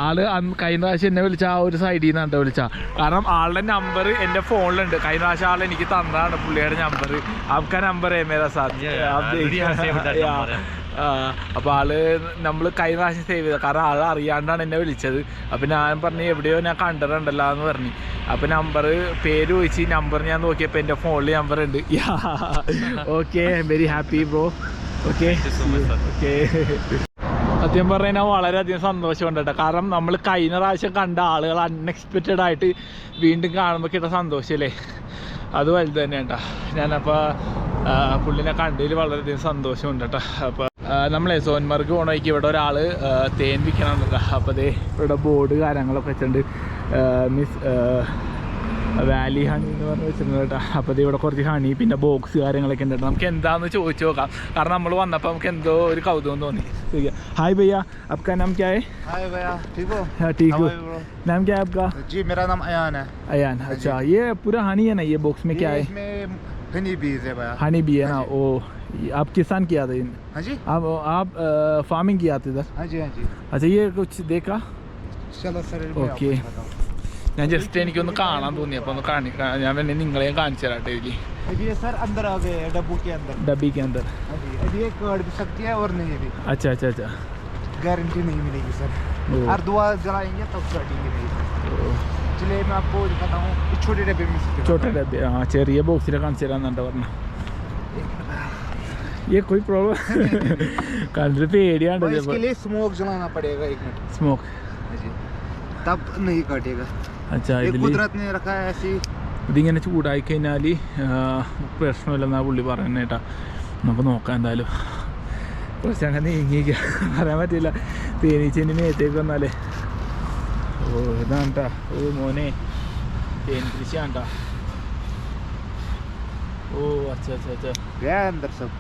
ആള് കഴിഞ്ഞ പ്രാവശ്യം എന്നെ വിളിച്ച ആ ഒരു സൈഡിൽ നിന്നാണ് വിളിച്ച. കാരണം ആളുടെ നമ്പർ എൻ്റെ ഫോണിലുണ്ട്. കഴിഞ്ഞ പ്രാവശ്യം ആൾ എനിക്ക് തന്നതാണ് പുള്ളിയുടെ നമ്പർ. ആപ്കാ നമ്പർ മേരാ സാത്ത്. അപ്പോൾ ആള് നമ്മൾ കഴിഞ്ഞ പ്രാവശ്യം സേവ് ചെയ്തത്. കാരണം ആൾ അറിയാണ്ടാണ് എന്നെ വിളിച്ചത്. അപ്പം ഞാൻ പറഞ്ഞു എവിടെയോ ഞാൻ കണ്ടിട്ടുണ്ടല്ലോ എന്ന് പറഞ്ഞു. അപ്പം പേര് ചോദിച്ച് നമ്പർ ഞാൻ നോക്കിയപ്പോൾ എൻ്റെ ഫോണിൽ നമ്പർ ഉണ്ട്. Okay, very happy bro. Okay. സത്യം പറഞ്ഞാൽ വളരെയധികം സന്തോഷമുണ്ട് കേട്ടോ. കാരണം നമ്മൾ കഴിഞ്ഞ പ്രാവശ്യം കണ്ട ആളുകൾ അൺഎക്സ്പെക്റ്റഡ് ആയിട്ട് വീണ്ടും കാണുമ്പോൾ കിട്ടുന്ന സന്തോഷമല്ലേ, അത് വലുത് തന്നെ കേട്ടോ. ഞാനപ്പോൾ പുള്ളിനെ കണ്ടതിൽ വളരെയധികം സന്തോഷമുണ്ട് കേട്ടോ. അപ്പോൾ നമ്മളെ സോൻമർഗ് പോകണ വഴിക്ക് ഇവിടെ ഒരാൾ തേൻ വിൽക്കണം കേട്ടോ. അപ്പോൾ അതേ ഇവിടെ ബോർഡ് കാര്യങ്ങളൊക്കെ വെച്ചിട്ടുണ്ട്, മിസ് വാലി ഹണി എന്ന് പറഞ്ഞ് വെച്ചിട്ടുണ്ട് കേട്ടോ. അപ്പോൾ ഇത് ഇവിടെ കുറച്ച് ഹണി പിന്നെ ബോക്സ് കാര്യങ്ങളൊക്കെ ഉണ്ട് കേട്ടോ. നമുക്ക് എന്താണെന്ന് ചോദിച്ചു നോക്കാം, കാരണം നമ്മൾ വന്നപ്പോൾ നമുക്ക് എന്തോ ഒരു കൗതുകം തോന്നി. ഹായ് भैया, आपका नाम क्या है? हाय भैया, ठीक हो? हाँ ठीक हो. How are you, bro? नाम क्या है आपका? जी मेरा नाम अयान है. अयान. अच्छा, ये पूरा हनी है ना, ये बॉक्स में क्या है? इसमें हनी बीज है भैया. हनी भी है ना. ओ आप किसान किया था इन? हाँ जी, आप फार्मिंग किया था इधर? हाँ जी, हाँ जी. अच्छा, ये कुछ देखा? चलो सर, ഓക്കെ, ഞാൻ ജസ്റ്റ് എനിക്കൊന്ന് കാണാൻ തോന്നി, അപ്പോൾ ഒന്ന് ഞാൻ പിന്നെ നിങ്ങളെയും കാണിച്ചു തരാട്ടെ. എനിക്ക് अभी ये सर अंदर आ गए हैं, डब्बू के अंदर. डब्बी के अंदर. हाँ जी, अभी ये काट भी सकती है और नहीं भी. अच्छा अच्छा अच्छा. गारंटी नहीं मिलेगी सर. ओ. हर दुआ जलाएंगे तब काटेंगे नहीं सर. ओ. चलिए मैं आपको दिखाता हूँ इस छोटे डब्बे में से. छोटे डब्बे, हाँ ചെറിയ ബോക്സിൽ കാണിച്ചു തരാന്നുണ്ട് പറഞ്ഞ. ये कोई प्रॉब्लम കണ്ടിട്ട് പേടിയാണ്ട്. इसके लिए स्मोक जलाना पड़ेगा 1 मिनट. स्मोक. हाँ जी, तब नहीं काटेगा. अच्छा, ये ഇതിൽ कुदरत ने रखा है ऐसी. ഇതിങ്ങനെ ചൂടായി കഴിഞ്ഞാൽ പ്രശ്നമില്ലെന്നാ പുള്ളി പറയുന്നത് കേട്ടാ. നമുക്ക് നോക്കാം എന്തായാലും. കുറച്ച് അങ്ങനെ നീങ്ങിക്കുക പറയാൻ പറ്റില്ല, തേനീച്ചേൻ്റെ മേത്തേക്ക് വന്നാലേ. ഓ ഇതാണ് കേട്ടാ. ഓ മോനെ, തേൻ കൃഷിയാണ് കേട്ടാ. ഓ अच्छा अच्छा अच्छा. गया अंदर सब.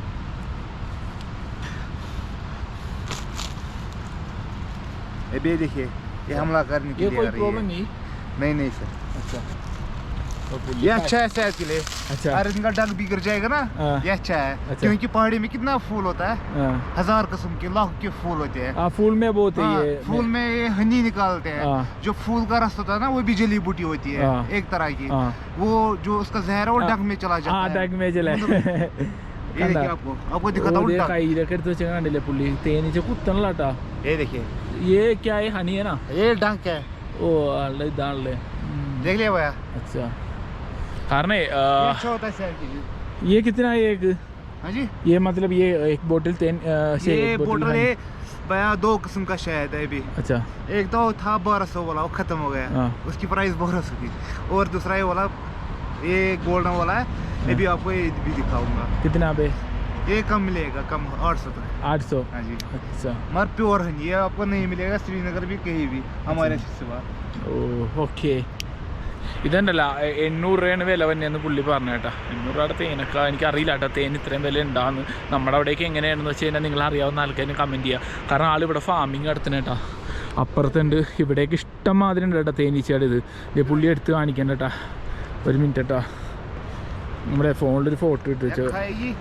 ये देखिए, ये हमला करने के ये लिए कोई आ रही प्रॉब्लम है. नहीं. नहीं नहीं सर, अच्छा, तो पुलिस ये अच्छा है सेहत के लिए. अच्छा. अगर इनका डंग भी गिर जाएगा ना, हाँ. ये अच्छा है. अच्छा. क्योंकि पहाड़ी में कितना फूल होता है, हाँ. 1000 किस्म के, लाख के फूल होते हैं. हाँ, फूल में बहुत है हाँ, ये. फूल में ये हनी निकालते हैं. हाँ. जो फूल का रस होता है ना, वो भी जली बूटी होती है. हाँ. एक तरह की. हाँ. वो जो उसका जहर है वो हाँ. डंग में चला जाता हाँ, है. डग में चला. ये देखिए, आपको दिखाता हूँ डंग. കയ്യിലൊക്കെ എടുത്ത് വെച്ചാൽ കണ്ടില്ലേ പുള്ളി തേനീച്ച കുത്തണല്ലോ കേട്ടാ. ये देखिए, ये क्या है, हनी है ना? ये डंक है. ओ आले इതാണല്ലേ. देख लिया भैया. अच्छा, कारण ये अच्छा होता है सेहत के लिए. ये कितना है एक? हाँ जी, ये मतलब ये एक बोतल तेन से ये एक बोतल बोतल हनी. है भैया, 2 किस्म का शहद है अभी. अच्छा. एक तो था 1200 वाला, वो खत्म हो गया. हाँ. उसकी प्राइस 1200 की. और दूसरा ये वाला, ये गोल्डन वाला है. ये भी आपको ये भी दिखाऊंगा. कितना पे? ये कम मिलेगा, कम 800 तक. 800. हाँ जी, अच्छा. मगर प्योर है ये आपको नहीं मिलेगा श्रीनगर भी कहीं भी हमारे सिवा. ഓ ഓക്കെ. ഇതുണ്ടല്ല 800 രൂപയാണ് വില തന്നെയെന്ന് പുള്ളി പറഞ്ഞു കേട്ടോ. 800 രൂപയുടെ തേനൊക്കെ എനിക്കറിയില്ല കേട്ടോ, തേൻ ഇത്രയും വില ഉണ്ടാകുന്നു. നമ്മുടെ അവിടേക്ക് എങ്ങനെയാണെന്ന് വെച്ച് കഴിഞ്ഞാൽ നിങ്ങൾ അറിയാവുന്ന ആൾക്കാരും കമൻറ്റ് ചെയ്യുക. കാരണം ആളിവിടെ ഫാമിങ് നടത്തുന്ന കേട്ടോ. അപ്പുറത്തുണ്ട്, ഇവിടേക്ക് ഇഷ്ടം മാതിരി ഉണ്ട് കേട്ടോ തേനീച്ചയുടെ. ഇത് പുള്ളി എടുത്ത് കാണിക്കണ്ട കേട്ടോ. ഒരു മിനിറ്റ് കേട്ടോ, നമ്മുടെ ഫോണിലൊരു ഫോട്ടോ ഇട്ട് വെച്ചോ. खाएगी.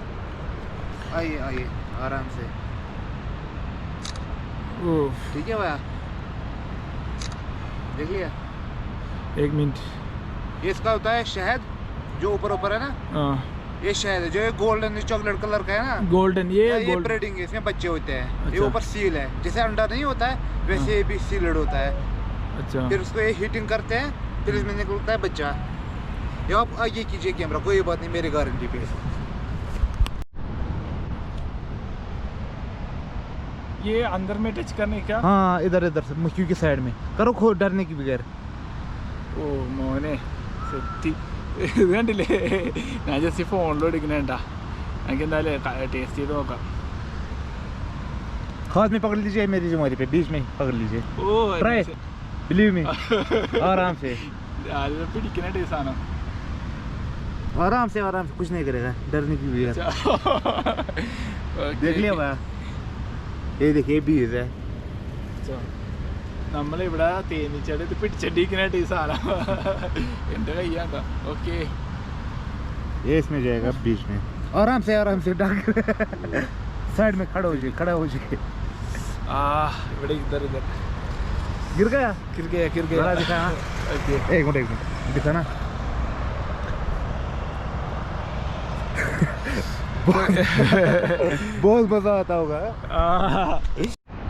आइए आइए आराम से. ഓ ठीक है भैया, देख लिया. एक मिनट. ये इसका होता है शहद, जो ऊपर ऊपर है ना, हाँ, ये शहद है. जो ये गोल्डन चॉकलेट कलर का है ना, गोल्डन. ये ये गोल्ड. ब्रीडिंग है, इसमें बच्चे होते हैं. ये अच्छा. ऊपर सील है, जैसे अंडा नहीं होता है वैसे ये भी सील्ड होता है. अच्छा. फिर उसको ये हीटिंग करते हैं, फिर इसमें निकलता है बच्चा. ये आप आगे कीजिए कैमरा, कोई बात नहीं, मेरी गारंटी पे. ये अंदर में टच करने क्या? हाँ, इधर इधर से मुख्यू की साइड में करो, खो डरने की बगैर. ഓ മോനെ സെറ്റ്. ഇത് കണ്ടില്ലേ, ഞാൻ ജസ്റ്റ് ഫോണിലും എടുക്കണേട്ടാ. എനിക്ക് എന്തായാലും ടേസ്റ്റ് ചെയ്ത് നോക്കാം. हाथ में पकड़ लीजिए, मेरी जुमारी पे बीच में ही पकड़ लीजिए. ഓ Try. Believe me. आराम से രാവിലെ പിടിക്കണ ടേസ്റ്റ് സാധനം. आराम से कुछ नहीं करेगा, डरने की बगैर. देख लिया भैया, ये देखिए बीज है. നമ്മളിവിടെ തേനീച്ചയുടെ ഇത് പിടിച്ചിട്ടിരിക്കണായിട്ട് ഈ സാധനം എൻ്റെ കയ്യാണ്ട. ഓക്കെ, ये इसमें जाएगा बीच में. आराम से डाल. साइड में खड़ा हो जाइए. ആ ഇവിടെ ഇതർ ഇതർ गिर गया. കിർഗയ जरा दिखा. हाँ. ഓക്കെ. एक मिनट दिखा ना. बहुत मजा आता होगा.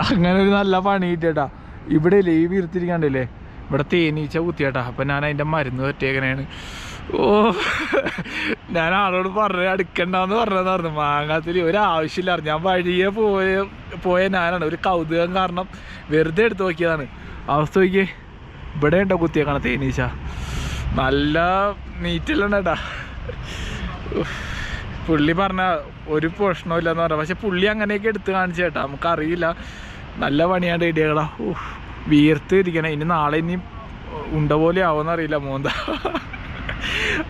അങ്ങനെ ഒരു നല്ല പണി കിട്ടിയേട്ടാ. ഇവിടെ ലീവ് ഇരുത്തിരിക്കാണ്ടല്ലേ, ഇവിടെ തേനീച്ച കുത്തിയേട്ടാ. അപ്പം ഞാൻ അതിൻ്റെ മരുന്ന് പറ്റിയേക്കണേണ്. ഓ ഞാൻ ആളോട് പറഞ്ഞു അടുക്കണ്ടെന്ന് പറഞ്ഞു മാങ്ങാത്തിൽ ഒരാവശ്യമില്ലായിരുന്നു. ഞാൻ വഴിയെ പോയ ഞാനാണ് ഒരു കൗതുകം കാരണം വെറുതെ എടുത്ത് നോക്കിയതാണ്. അവസ്ഥ നോക്കിയേ, ഇവിടെ ഉണ്ടോ കുത്തിയേക്കാണ് തേനീച്ച, നല്ല നീറ്റിലുണ്ടേട്ടാ. പുള്ളി പറഞ്ഞ ഒരു പ്രശ്നമില്ലെന്ന് പറഞ്ഞ, പക്ഷെ പുള്ളി അങ്ങനെയൊക്കെ എടുത്ത് കാണിച്ചു കേട്ടാ, നമുക്കറിയില്ല. നല്ല പണിയാണ് ഇടിയകളാ. വീർത്ത് ഇരിക്കണേ. ഇനി നാളെ ഇനി ഉണ്ട പോലെ ആവുമെന്നറിയില്ല മോന്ത.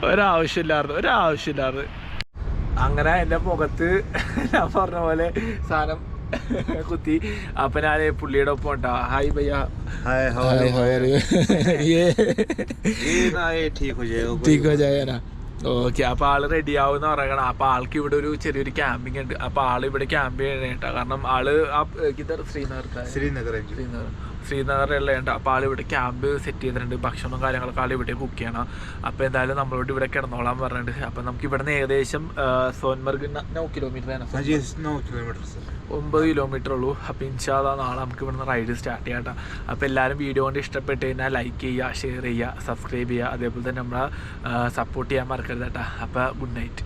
ഒരാവശ്യമില്ലായിരുന്നു. അങ്ങനെ എൻ്റെ മുഖത്ത് ഞാൻ പറഞ്ഞ പോലെ സാധനം കുത്തി. അപ്പം ഞാൻ പുള്ളിയുടെ ഒപ്പം ഉണ്ടാ. ഹായ് ഭയ്യ. ठीक हो जाएगा. ഓക്കെ, അപ്പോൾ ആള് റെഡി ആവുമെന്ന് പറയണം. അപ്പോൾ ആൾക്ക് ഇവിടെ ഒരു ചെറിയൊരു ക്യാമ്പിംഗ് ഉണ്ട്. അപ്പോൾ ആൾ ഇവിടെ ക്യാമ്പ് ചെയ്യണേട്ടാ. കാരണം ആള് ശ്രീനഗറിലുള്ള ഉണ്ട്. അപ്പോൾ ആൾ ഇവിടെ ക്യാമ്പ് സെറ്റ് ചെയ്തിട്ടുണ്ട്. ഭക്ഷണവും കാര്യങ്ങളൊക്കെ ആൾ ഇവിടെ കുക്ക് ചെയ്യണം. അപ്പോൾ എന്തായാലും നമ്മളോട് ഇവിടെ കിടന്നോളാൻ പറഞ്ഞിട്ടുണ്ട്. അപ്പോൾ നമുക്ക് ഇവിടെ നിന്ന് ഏകദേശം സോൻമർഗ് 9 കിലോമീറ്റർ 9 കിലോമീറ്റർ ഉള്ളൂ. അപ്പോൾ ഇൻഷാ അല്ലാഹ് നാളെ നമുക്ക് ഇവിടുന്ന് റൈഡ് സ്റ്റാർട്ട് ചെയ്യാം കേട്ടോ. അപ്പോൾ എല്ലാവരും വീഡിയോ കൊണ്ട് ഇഷ്ടപ്പെട്ട് കഴിഞ്ഞാൽ ലൈക്ക് ചെയ്യുക, ഷെയർ ചെയ്യുക, സബ്സ്ക്രൈബ് ചെയ്യുക, അതേപോലെ തന്നെ നമ്മളെ സപ്പോർട്ട് ചെയ്യാൻ മറക്കരുത് കേട്ടോ. അപ്പോൾ ഗുഡ് നൈറ്റ്.